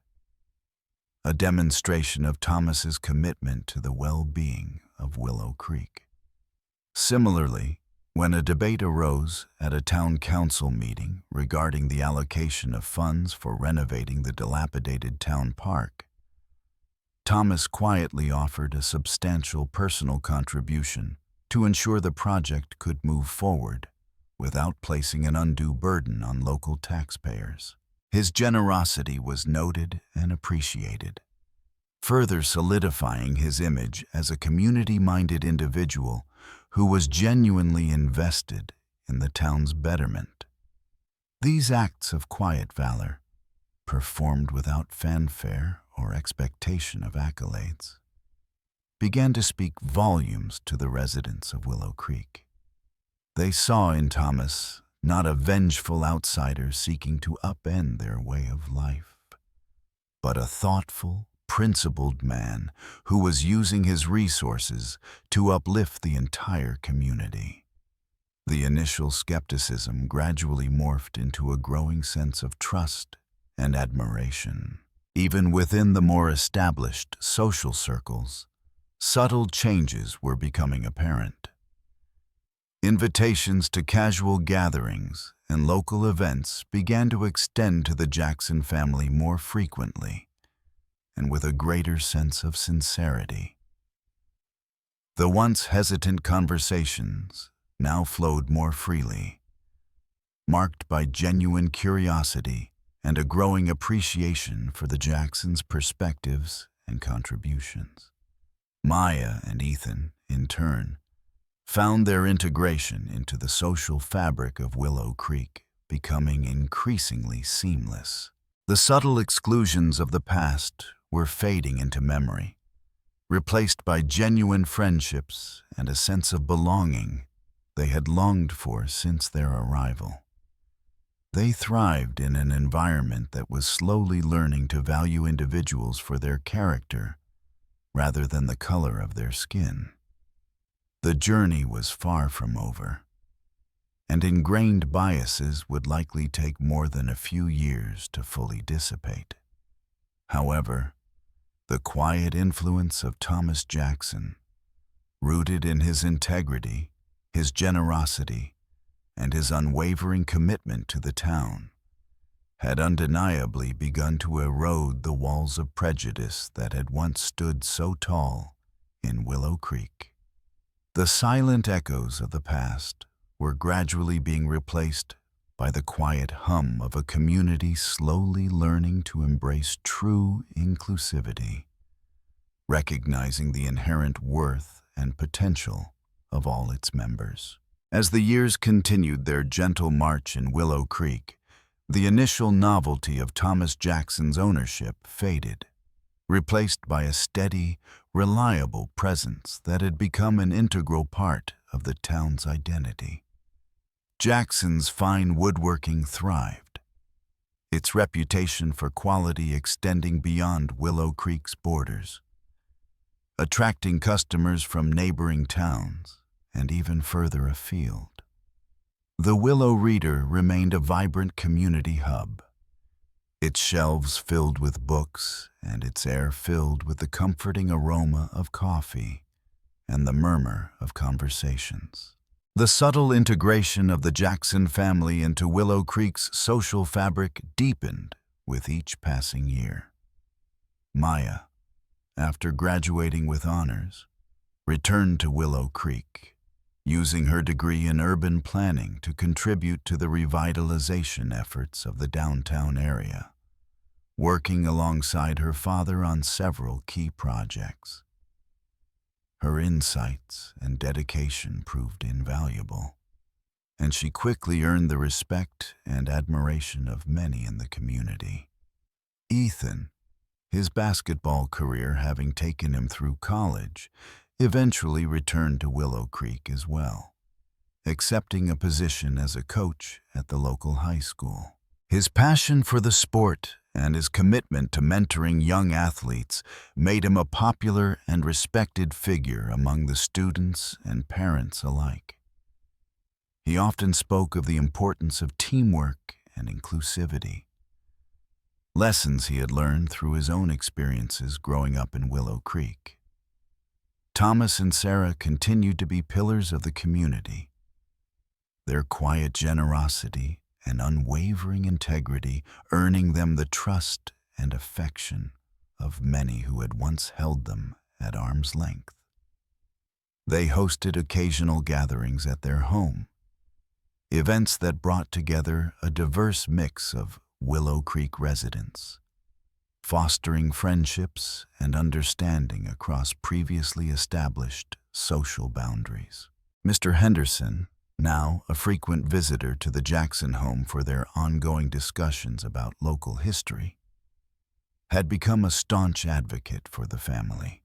a demonstration of Thomas's commitment to the well-being of Willow Creek. Similarly, when a debate arose at a town council meeting regarding the allocation of funds for renovating the dilapidated town park, Thomas quietly offered a substantial personal contribution to ensure the project could move forward without placing an undue burden on local taxpayers. His generosity was noted and appreciated, further solidifying his image as a community-minded individual who was genuinely invested in the town's betterment. These acts of quiet valor, performed without fanfare or expectation of accolades, began to speak volumes to the residents of Willow Creek. They saw in Thomas not a vengeful outsider seeking to upend their way of life, but a thoughtful, principled man who was using his resources to uplift the entire community. The initial skepticism gradually morphed into a growing sense of trust and admiration. Even within the more established social circles, subtle changes were becoming apparent. Invitations to casual gatherings and local events began to extend to the Jackson family more frequently and with a greater sense of sincerity. The once hesitant conversations now flowed more freely, marked by genuine curiosity and a growing appreciation for the Jacksons' perspectives and contributions. Maya and Ethan, in turn, found their integration into the social fabric of Willow Creek becoming increasingly seamless. The subtle exclusions of the past were fading into memory, replaced by genuine friendships and a sense of belonging they had longed for since their arrival. They thrived in an environment that was slowly learning to value individuals for their character rather than the color of their skin. The journey was far from over, and ingrained biases would likely take more than a few years to fully dissipate. However, the quiet influence of Thomas Jackson, rooted in his integrity, his generosity, and his unwavering commitment to the town, had undeniably begun to erode the walls of prejudice that had once stood so tall in Willow Creek. The silent echoes of the past were gradually being replaced by the quiet hum of a community slowly learning to embrace true inclusivity, recognizing the inherent worth and potential of all its members. As the years continued their gentle march in Willow Creek, the initial novelty of Thomas Jackson's ownership faded, replaced by a steady, reliable presence that had become an integral part of the town's identity. Jackson's fine woodworking thrived, its reputation for quality extending beyond Willow Creek's borders, attracting customers from neighboring towns and even further afield. The Willow Reader remained a vibrant community hub, its shelves filled with books and its air filled with the comforting aroma of coffee and the murmur of conversations. The subtle integration of the Jackson family into Willow Creek's social fabric deepened with each passing year. Maya, after graduating with honors, returned to Willow Creek, using her degree in urban planning to contribute to the revitalization efforts of the downtown area, working alongside her father on several key projects. Her insights and dedication proved invaluable, and she quickly earned the respect and admiration of many in the community. Ethan, his basketball career having taken him through college, eventually returned to Willow Creek as well, accepting a position as a coach at the local high school. His passion for the sport and his commitment to mentoring young athletes made him a popular and respected figure among the students and parents alike. He often spoke of the importance of teamwork and inclusivity, lessons he had learned through his own experiences growing up in Willow Creek. Thomas and Sarah continued to be pillars of the community, their quiet generosity and unwavering integrity earning them the trust and affection of many who had once held them at arm's length. They hosted occasional gatherings at their home, events that brought together a diverse mix of Willow Creek residents, fostering friendships and understanding across previously established social boundaries. Mr. Henderson, now a frequent visitor to the Jackson home for their ongoing discussions about local history, had become a staunch advocate for the family.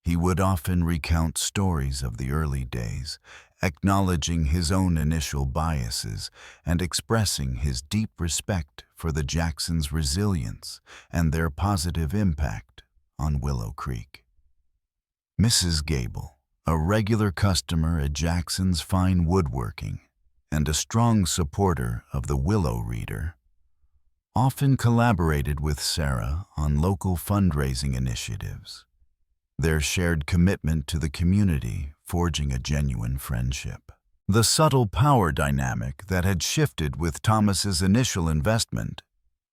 He would often recount stories of the early days, acknowledging his own initial biases and expressing his deep respect for the Jacksons' resilience and their positive impact on Willow Creek. Mrs. Gable, a regular customer at Jackson's fine woodworking and a strong supporter of the Willow Reader, often collaborated with Sarah on local fundraising initiatives, their shared commitment to the community forging a genuine friendship. The subtle power dynamic that had shifted with Thomas's initial investment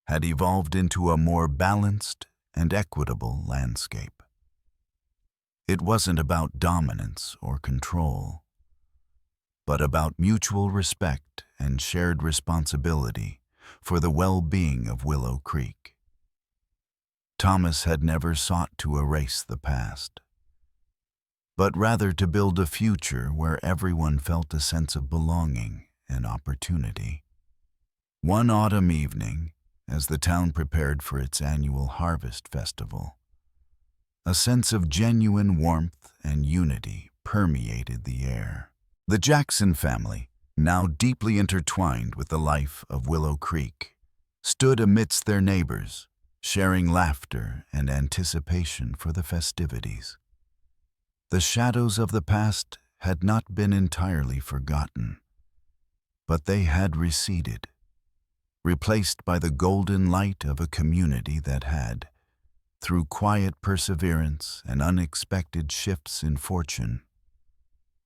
had evolved into a more balanced and equitable landscape. It wasn't about dominance or control, but about mutual respect and shared responsibility for the well-being of Willow Creek. Thomas had never sought to erase the past, but rather to build a future where everyone felt a sense of belonging and opportunity. One autumn evening, as the town prepared for its annual harvest festival, a sense of genuine warmth and unity permeated the air. The Jackson family, now deeply intertwined with the life of Willow Creek, stood amidst their neighbors, sharing laughter and anticipation for the festivities. The shadows of the past had not been entirely forgotten, but they had receded, replaced by the golden light of a community that had, through quiet perseverance and unexpected shifts in fortune,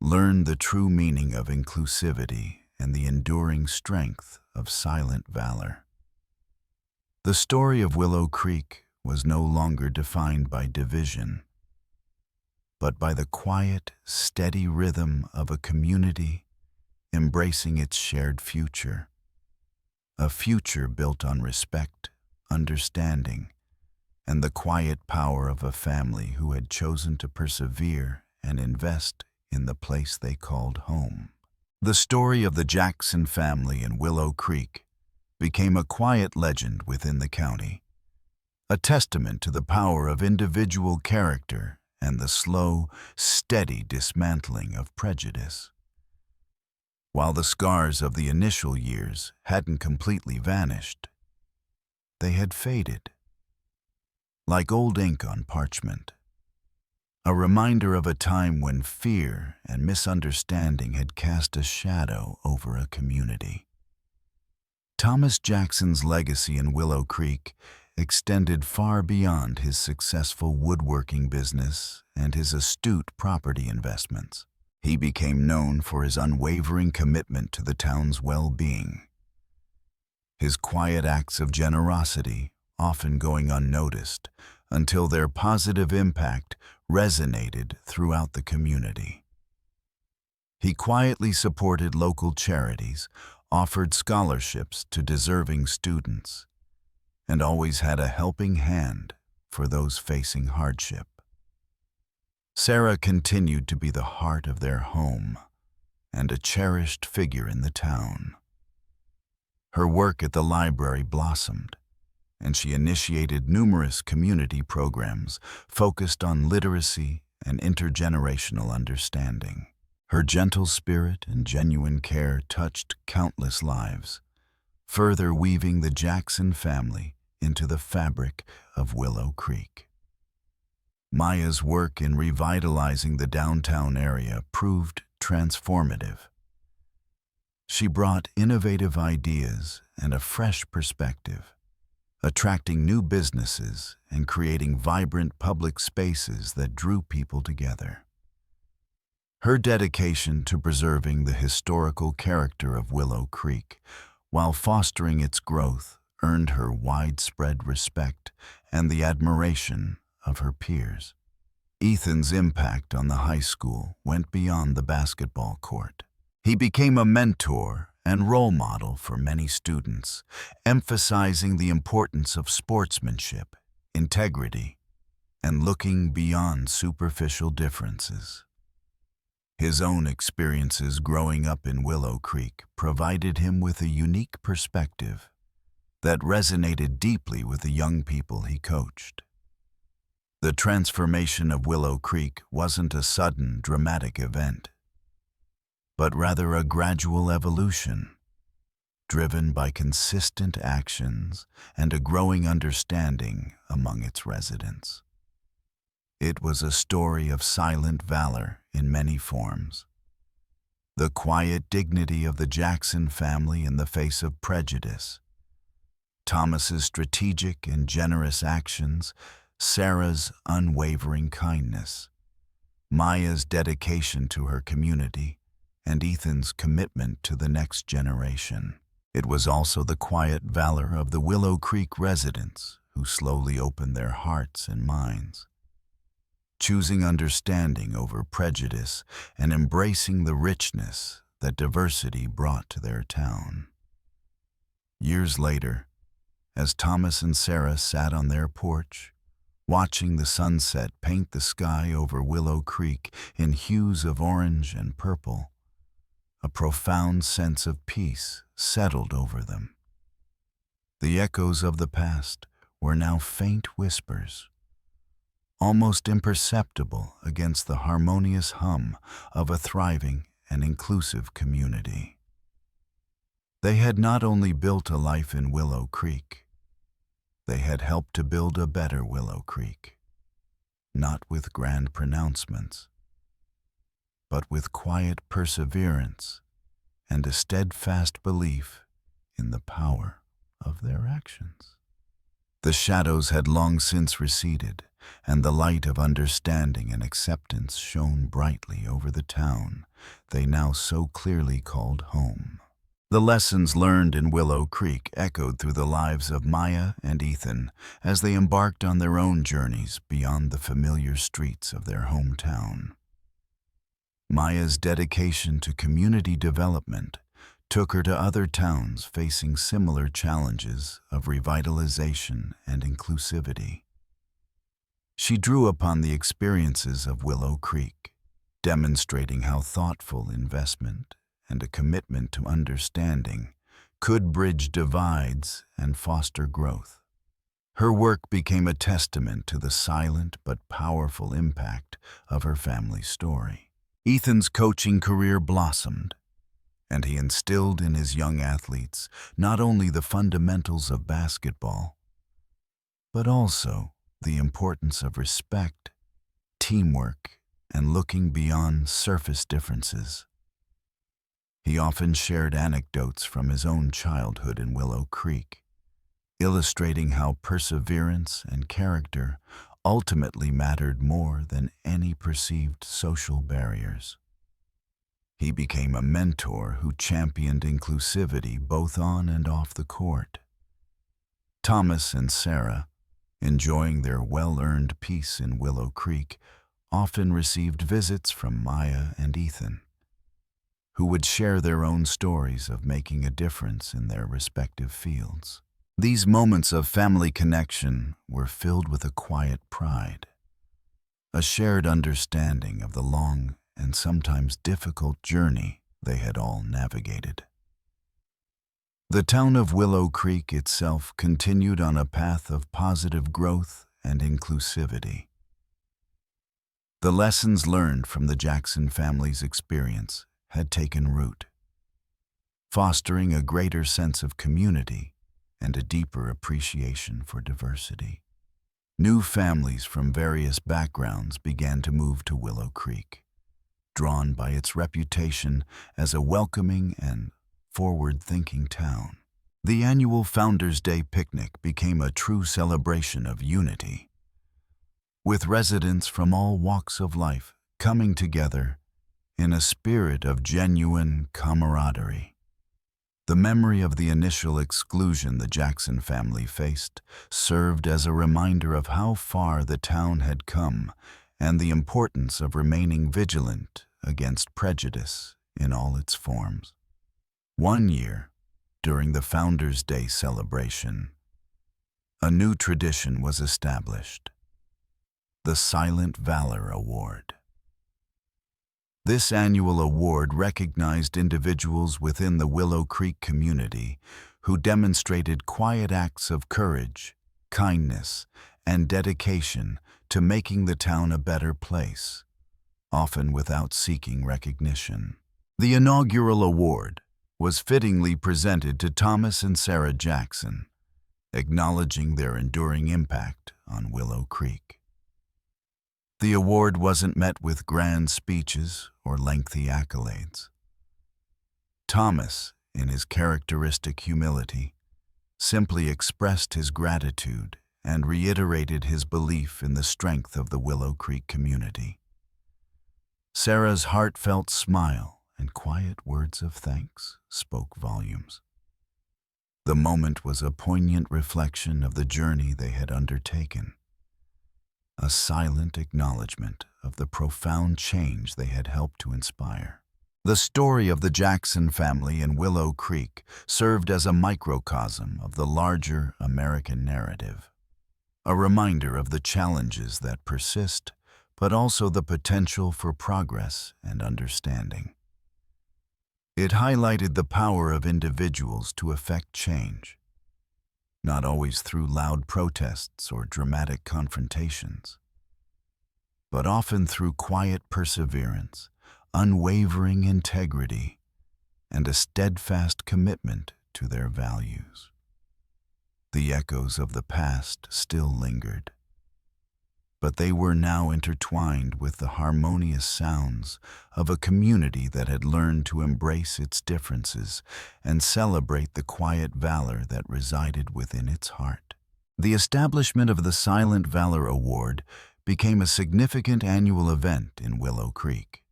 learned the true meaning of inclusivity and the enduring strength of silent valor. The story of Willow Creek was no longer defined by division, but by the quiet, steady rhythm of a community embracing its shared future. A future built on respect, understanding, and the quiet power of a family who had chosen to persevere and invest in the place they called home. The story of the Jackson family in Willow Creek became a quiet legend within the county, a testament to the power of individual character and the slow, steady dismantling of prejudice. While the scars of the initial years hadn't completely vanished, they had faded, like old ink on parchment, a reminder of a time when fear and misunderstanding had cast a shadow over a community. Thomas Jackson's legacy in Willow Creek extended far beyond his successful woodworking business and his astute property investments. He became known for his unwavering commitment to the town's well-being. His quiet acts of generosity, often going unnoticed, until their positive impact resonated throughout the community. He quietly supported local charities, offered scholarships to deserving students, and always had a helping hand for those facing hardship. Sarah continued to be the heart of their home and a cherished figure in the town. Her work at the library blossomed, and she initiated numerous community programs focused on literacy and intergenerational understanding. Her gentle spirit and genuine care touched countless lives, further weaving the Jackson family into the fabric of Willow Creek. Maya's work in revitalizing the downtown area proved transformative. She brought innovative ideas and a fresh perspective, attracting new businesses and creating vibrant public spaces that drew people together. Her dedication to preserving the historical character of Willow Creek while fostering its growth earned her widespread respect and the admiration of her peers. Ethan's impact on the high school went beyond the basketball court. He became a mentor and role model for many students, emphasizing the importance of sportsmanship, integrity, and looking beyond superficial differences. His own experiences growing up in Willow Creek provided him with a unique perspective that resonated deeply with the young people he coached. The transformation of Willow Creek wasn't a sudden, dramatic event, but rather a gradual evolution, driven by consistent actions and a growing understanding among its residents. It was a story of silent valor in many forms. The quiet dignity of the Jackson family in the face of prejudice, Thomas's strategic and generous actions, Sarah's unwavering kindness, Maya's dedication to her community, and Ethan's commitment to the next generation. It was also the quiet valor of the Willow Creek residents who slowly opened their hearts and minds, choosing understanding over prejudice and embracing the richness that diversity brought to their town. Years later, as Thomas and Sarah sat on their porch, watching the sunset paint the sky over Willow Creek in hues of orange and purple, a profound sense of peace settled over them. The echoes of the past were now faint whispers, almost imperceptible against the harmonious hum of a thriving and inclusive community. They had not only built a life in Willow Creek, they had helped to build a better Willow Creek, not with grand pronouncements, but with quiet perseverance and a steadfast belief in the power of their actions. The shadows had long since receded, and the light of understanding and acceptance shone brightly over the town they now so clearly called home. The lessons learned in Willow Creek echoed through the lives of Maya and Ethan as they embarked on their own journeys beyond the familiar streets of their hometown. Maya's dedication to community development took her to other towns facing similar challenges of revitalization and inclusivity. She drew upon the experiences of Willow Creek, demonstrating how thoughtful investment and a commitment to understanding could bridge divides and foster growth. Her work became a testament to the silent but powerful impact of her family's story. Ethan's coaching career blossomed, and he instilled in his young athletes not only the fundamentals of basketball, but also the importance of respect, teamwork, and looking beyond surface differences. He often shared anecdotes from his own childhood in Willow Creek, illustrating how perseverance and character ultimately mattered more than any perceived social barriers. He became a mentor who championed inclusivity both on and off the court. Thomas and Sarah, enjoying their well-earned peace in Willow Creek, often received visits from Maya and Ethan, who would share their own stories of making a difference in their respective fields. These moments of family connection were filled with a quiet pride, a shared understanding of the long and sometimes difficult journey they had all navigated. The town of Willow Creek itself continued on a path of positive growth and inclusivity. The lessons learned from the Jackson family's experience had taken root, fostering a greater sense of community and a deeper appreciation for diversity. New families from various backgrounds began to move to Willow Creek, drawn by its reputation as a welcoming and forward-thinking town. The annual Founders' Day picnic became a true celebration of unity, with residents from all walks of life coming together in a spirit of genuine camaraderie. The memory of the initial exclusion the Jackson family faced served as a reminder of how far the town had come and the importance of remaining vigilant against prejudice in all its forms. One year, during the Founders' Day celebration, a new tradition was established: the Silent Valor Award. This annual award recognized individuals within the Willow Creek community who demonstrated quiet acts of courage, kindness, and dedication to making the town a better place, often without seeking recognition. The inaugural award was fittingly presented to Thomas and Sarah Jackson, acknowledging their enduring impact on Willow Creek. The award wasn't met with grand speeches or lengthy accolades. Thomas, in his characteristic humility, simply expressed his gratitude and reiterated his belief in the strength of the Willow Creek community. Sarah's heartfelt smile and quiet words of thanks spoke volumes. The moment was a poignant reflection of the journey they had undertaken, a silent acknowledgement of the profound change they had helped to inspire. The story of the Jackson family in Willow Creek served as a microcosm of the larger American narrative, a reminder of the challenges that persist, but also the potential for progress and understanding. It highlighted the power of individuals to effect change, not always through loud protests or dramatic confrontations, but often through quiet perseverance, unwavering integrity, and a steadfast commitment to their values. The echoes of the past still lingered, but they were now intertwined with the harmonious sounds of a community that had learned to embrace its differences and celebrate the quiet valor that resided within its heart. The establishment of the Silent Valor Award became a significant annual event in Willow Creek,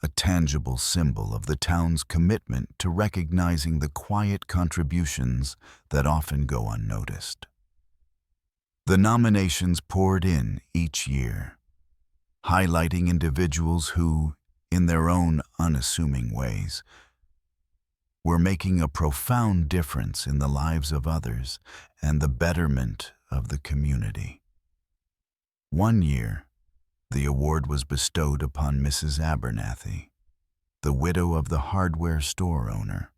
a tangible symbol of the town's commitment to recognizing the quiet contributions that often go unnoticed. The nominations poured in each year, highlighting individuals who, in their own unassuming ways, were making a profound difference in the lives of others and the betterment of the community. One year, the award was bestowed upon Mrs. Abernathy, the widow of the hardware store owner.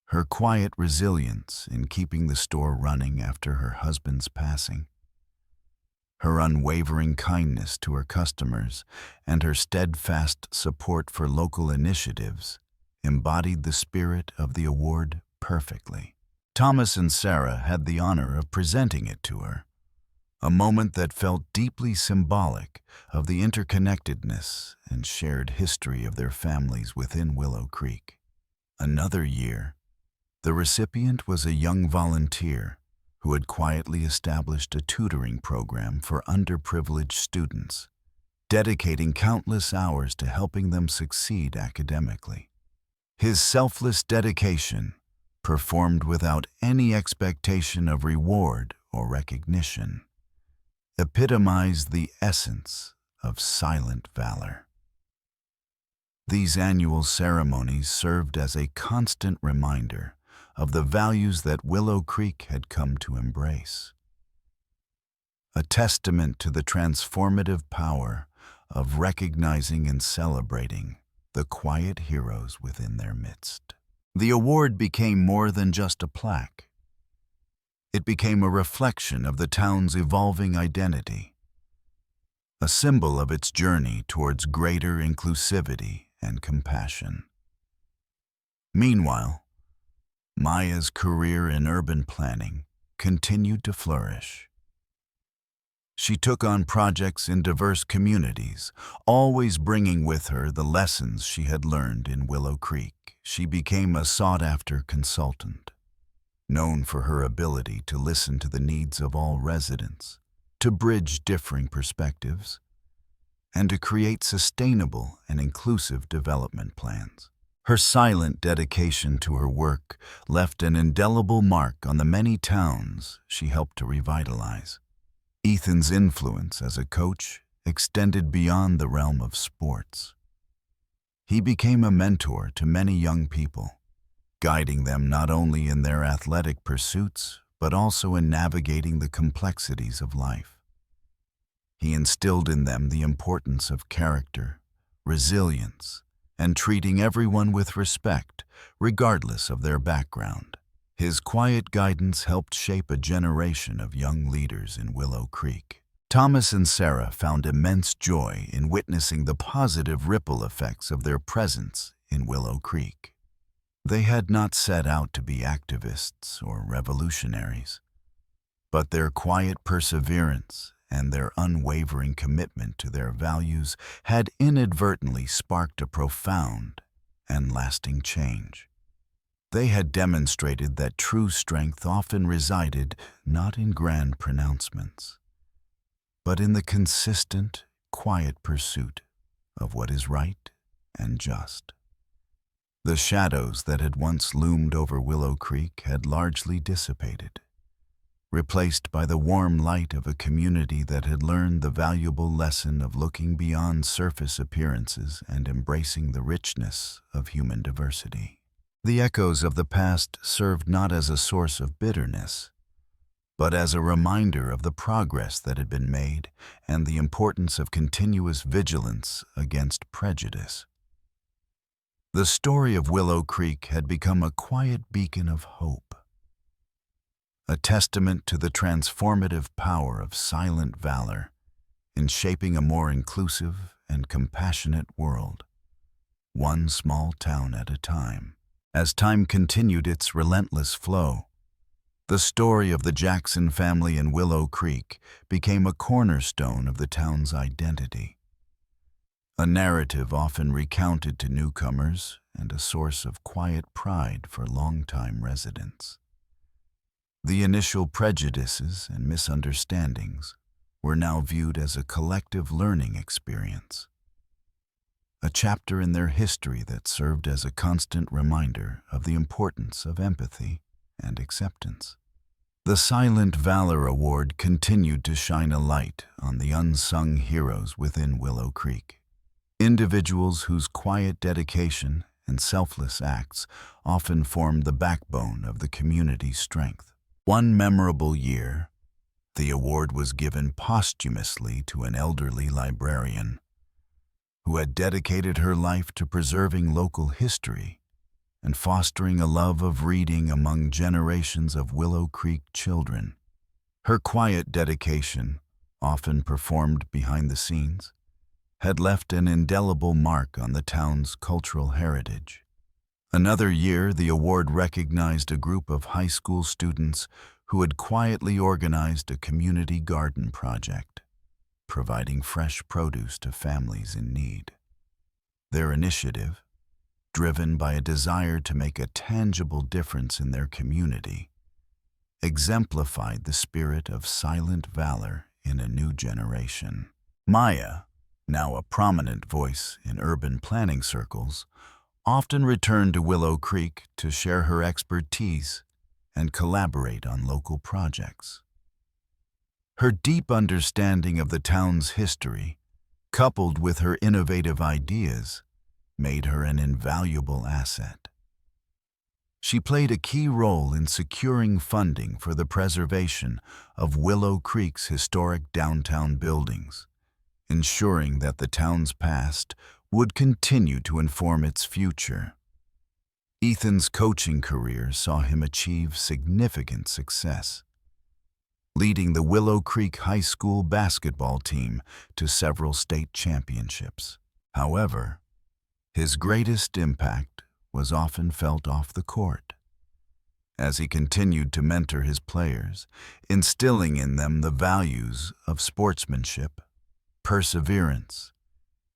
Her quiet resilience in keeping the store running after her husband's passing, her unwavering kindness to her customers, and her steadfast support for local initiatives embodied the spirit of the award perfectly. Thomas and Sarah had the honor of presenting it to her, a moment that felt deeply symbolic of the interconnectedness and shared history of their families within Willow Creek. Another year, the recipient was a young volunteer who had quietly established a tutoring program for underprivileged students, dedicating countless hours to helping them succeed academically. His selfless dedication, performed without any expectation of reward or recognition, epitomized the essence of silent valor. These annual ceremonies served as a constant reminder of the values that Willow Creek had come to embrace, a testament to the transformative power of recognizing and celebrating the quiet heroes within their midst. The award became more than just a plaque. It became a reflection of the town's evolving identity, a symbol of its journey towards greater inclusivity and compassion. Meanwhile, Maya's career in urban planning continued to flourish. She took on projects in diverse communities, always bringing with her the lessons she had learned in Willow Creek. She became a sought-after consultant, known for her ability to listen to the needs of all residents, to bridge differing perspectives, and to create sustainable and inclusive development plans. Her silent dedication to her work left an indelible mark on the many towns she helped to revitalize. Ethan's influence as a coach extended beyond the realm of sports. He became a mentor to many young people, guiding them not only in their athletic pursuits, but also in navigating the complexities of life. He instilled in them the importance of character, resilience, and treating everyone with respect, regardless of their background. His quiet guidance helped shape a generation of young leaders in Willow Creek. Thomas and Sarah found immense joy in witnessing the positive ripple effects of their presence in Willow Creek. They had not set out to be activists or revolutionaries, but their quiet perseverance and their unwavering commitment to their values had inadvertently sparked a profound and lasting change. They had demonstrated that true strength often resided not in grand pronouncements, but in the consistent, quiet pursuit of what is right and just. The shadows that had once loomed over Willow Creek had largely dissipated, replaced by the warm light of a community that had learned the valuable lesson of looking beyond surface appearances and embracing the richness of human diversity. The echoes of the past served not as a source of bitterness, but as a reminder of the progress that had been made and the importance of continuous vigilance against prejudice. The story of Willow Creek had become a quiet beacon of hope, a testament to the transformative power of silent valor in shaping a more inclusive and compassionate world, one small town at a time. As time continued its relentless flow, the story of the Jackson family in Willow Creek became a cornerstone of the town's identity, a narrative often recounted to newcomers and a source of quiet pride for longtime residents. The initial prejudices and misunderstandings were now viewed as a collective learning experience, a chapter in their history that served as a constant reminder of the importance of empathy and acceptance. The Silent Valor Award continued to shine a light on the unsung heroes within Willow Creek, individuals whose quiet dedication and selfless acts often formed the backbone of the community's strength. One memorable year, the award was given posthumously to an elderly librarian who had dedicated her life to preserving local history and fostering a love of reading among generations of Willow Creek children. Her quiet dedication, often performed behind the scenes, had left an indelible mark on the town's cultural heritage. Another year, the award recognized a group of high school students who had quietly organized a community garden project, providing fresh produce to families in need. Their initiative, driven by a desire to make a tangible difference in their community, exemplified the spirit of silent valor in a new generation. Maya, now a prominent voice in urban planning circles, often returned to Willow Creek to share her expertise and collaborate on local projects. Her deep understanding of the town's history, coupled with her innovative ideas, made her an invaluable asset. She played a key role in securing funding for the preservation of Willow Creek's historic downtown buildings, ensuring that the town's past would continue to inform its future. Ethan's coaching career saw him achieve significant success, leading the Willow Creek High School basketball team to several state championships. However, his greatest impact was often felt off the court, as he continued to mentor his players, instilling in them the values of sportsmanship, perseverance,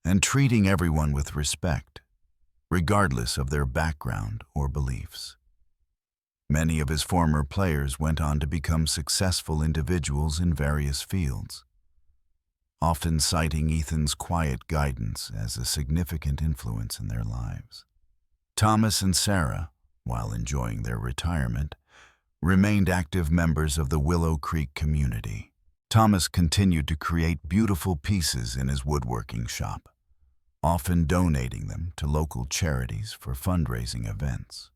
and treating everyone with respect, regardless of their background or beliefs. Many of his former players went on to become successful individuals in various fields, often citing Ethan's quiet guidance as a significant influence in their lives. Thomas and Sarah, while enjoying their retirement, remained active members of the Willow Creek community. Thomas continued to create beautiful pieces in his woodworking shop, often donating them to local charities for fundraising events.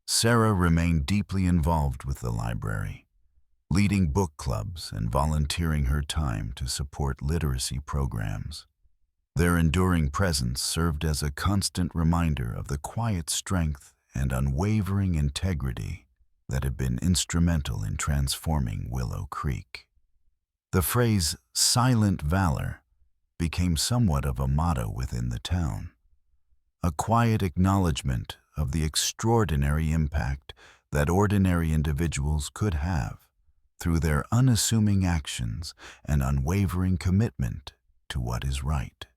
Sarah remained deeply involved with the library, leading book clubs and volunteering her time to support literacy programs. Their enduring presence served as a constant reminder of the quiet strength and unwavering integrity that had been instrumental in transforming Willow Creek. The phrase "silent valor" became somewhat of a motto within the town, a quiet acknowledgement of the extraordinary impact that ordinary individuals could have through their unassuming actions and unwavering commitment to what is right.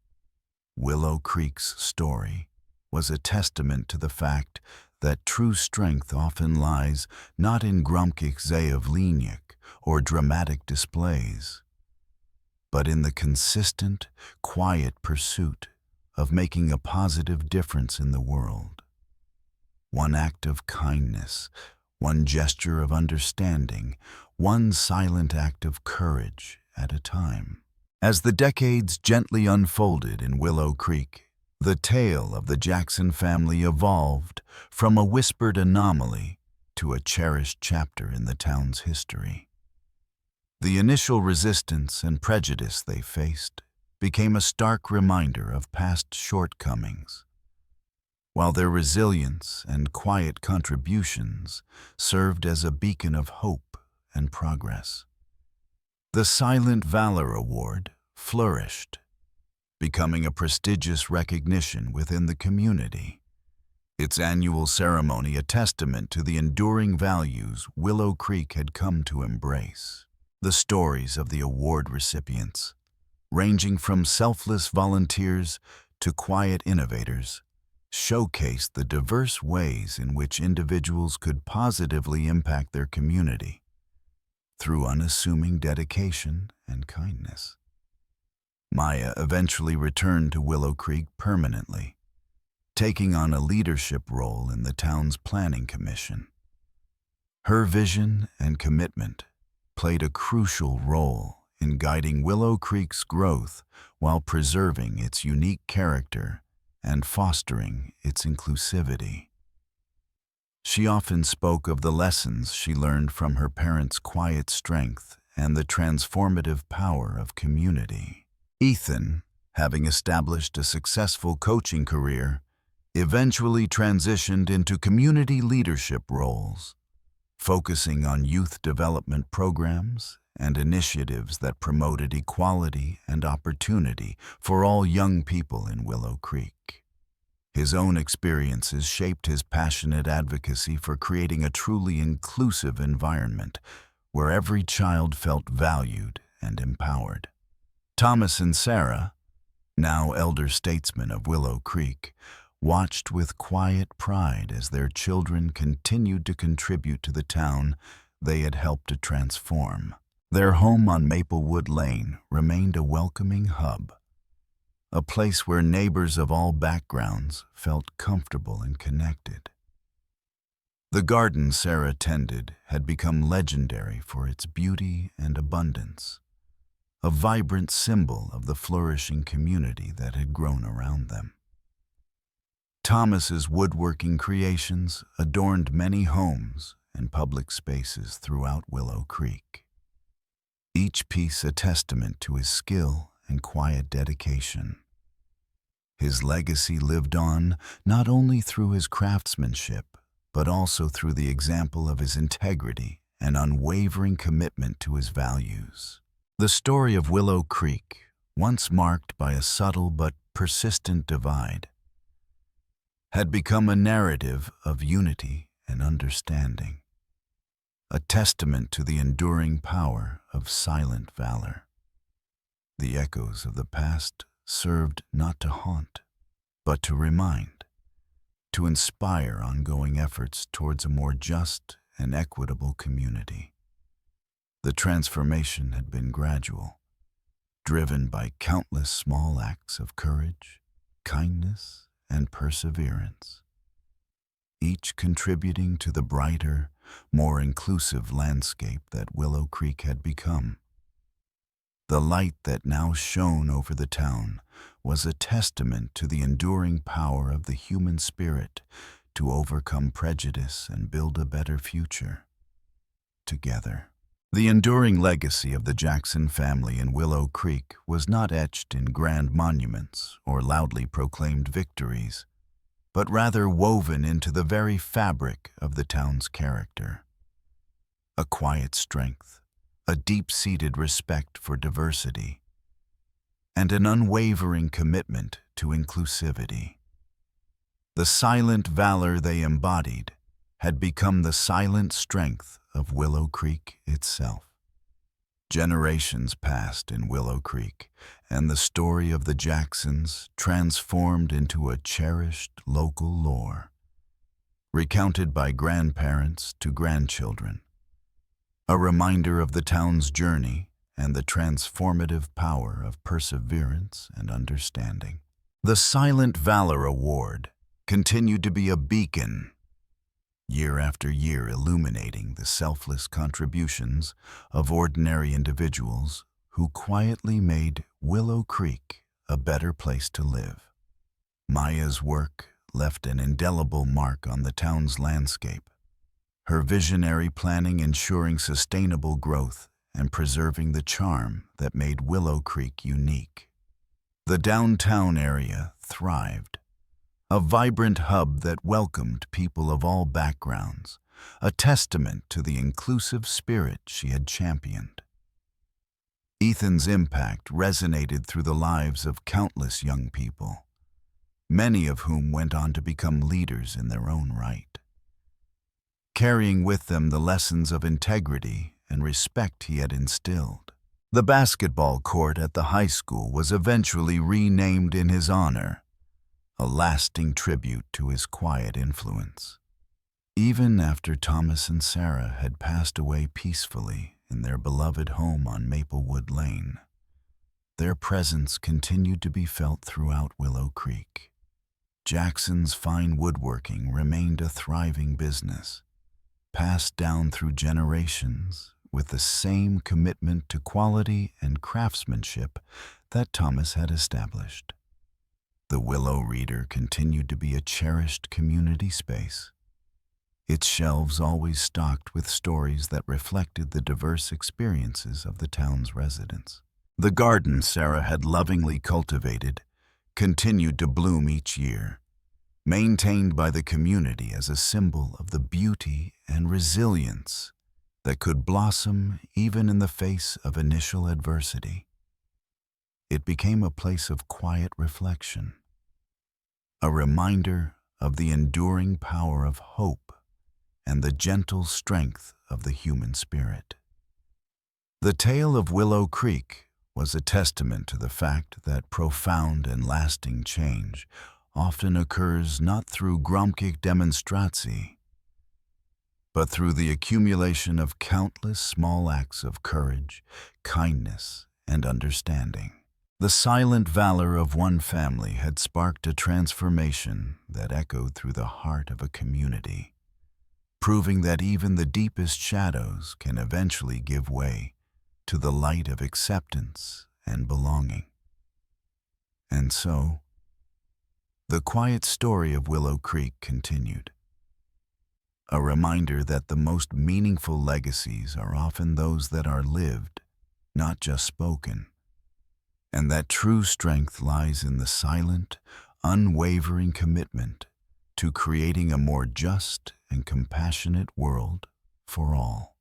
Willow Creek's story was a testament to the fact that true strength often lies not in grumkig zeevlinik or dramatic displays, but in the consistent, quiet pursuit of making a positive difference in the world. One act of kindness, one gesture of understanding, one silent act of courage at a time. As the decades gently unfolded in Willow Creek, the tale of the Jackson family evolved from a whispered anomaly to a cherished chapter in the town's history. The initial resistance and prejudice they faced became a stark reminder of past shortcomings, while their resilience and quiet contributions served as a beacon of hope and progress. The Silent Valor Award flourished, becoming a prestigious recognition within the community, its annual ceremony a testament to the enduring values Willow Creek had come to embrace. The stories of the award recipients, ranging from selfless volunteers to quiet innovators, showcased the diverse ways in which individuals could positively impact their community through unassuming dedication and kindness. Maya eventually returned to Willow Creek permanently, taking on a leadership role in the town's planning commission. Her vision and commitment played a crucial role in guiding Willow Creek's growth while preserving its unique character and fostering its inclusivity. She often spoke of the lessons she learned from her parents' quiet strength and the transformative power of community. Ethan, having established a successful coaching career, eventually transitioned into community leadership roles, focusing on youth development programs and initiatives that promoted equality and opportunity for all young people in Willow Creek. His own experiences shaped his passionate advocacy for creating a truly inclusive environment where every child felt valued and empowered. Thomas and Sarah, now elder statesmen of Willow Creek, watched with quiet pride as their children continued to contribute to the town they had helped to transform. Their home on Maplewood Lane remained a welcoming hub, a place where neighbors of all backgrounds felt comfortable and connected. The garden Sarah tended had become legendary for its beauty and abundance, a vibrant symbol of the flourishing community that had grown around them. Thomas's woodworking creations adorned many homes and public spaces throughout Willow Creek, each piece a testament to his skill and quiet dedication. His legacy lived on not only through his craftsmanship, but also through the example of his integrity and unwavering commitment to his values. The story of Willow Creek, once marked by a subtle but persistent divide, had become a narrative of unity and understanding, a testament to the enduring power of silent valor. The echoes of the past served not to haunt, but to remind, to inspire ongoing efforts towards a more just and equitable community. The transformation had been gradual, driven by countless small acts of courage, kindness, and perseverance, each contributing to the brighter, more inclusive landscape that Willow Creek had become. The light that now shone over the town was a testament to the enduring power of the human spirit to overcome prejudice and build a better future together. The enduring legacy of the Jackson family in Willow Creek was not etched in grand monuments or loudly proclaimed victories, but rather woven into the very fabric of the town's character. A quiet strength, a deep-seated respect for diversity, and an unwavering commitment to inclusivity. The silent valor they embodied had become the silent strength of Willow Creek itself. Generations passed in Willow Creek, and the story of the Jacksons transformed into a cherished local lore, recounted by grandparents to grandchildren, a reminder of the town's journey and the transformative power of perseverance and understanding. The Silent Valor Award continued to be a beacon, year after year illuminating the selfless contributions of ordinary individuals who quietly made Willow Creek a better place to live. Maya's work left an indelible mark on the town's landscape, her visionary planning ensuring sustainable growth and preserving the charm that made Willow Creek unique. The downtown area thrived, a vibrant hub that welcomed people of all backgrounds, a testament to the inclusive spirit she had championed. Ethan's impact resonated through the lives of countless young people, many of whom went on to become leaders in their own right, carrying with them the lessons of integrity and respect he had instilled. The basketball court at the high school was eventually renamed in his honor, a lasting tribute to his quiet influence. Even after Thomas and Sarah had passed away peacefully in their beloved home on Maplewood Lane, their presence continued to be felt throughout Willow Creek. Jackson's fine woodworking remained a thriving business, passed down through generations with the same commitment to quality and craftsmanship that Thomas had established. The Willow Reader continued to be a cherished community space, its shelves always stocked with stories that reflected the diverse experiences of the town's residents. The garden Sarah had lovingly cultivated continued to bloom each year, maintained by the community as a symbol of the beauty and resilience that could blossom even in the face of initial adversity. It became a place of quiet reflection, a reminder of the enduring power of hope and the gentle strength of the human spirit. The tale of Willow Creek was a testament to the fact that profound and lasting change often occurs not through gramsci demonstratie, but through the accumulation of countless small acts of courage, kindness, and understanding. The silent valor of one family had sparked a transformation that echoed through the heart of a community, proving that even the deepest shadows can eventually give way to the light of acceptance and belonging. And so, the quiet story of Willow Creek continued, a reminder that the most meaningful legacies are often those that are lived, not just spoken, and that true strength lies in the silent, unwavering commitment to creating a more just and compassionate world for all.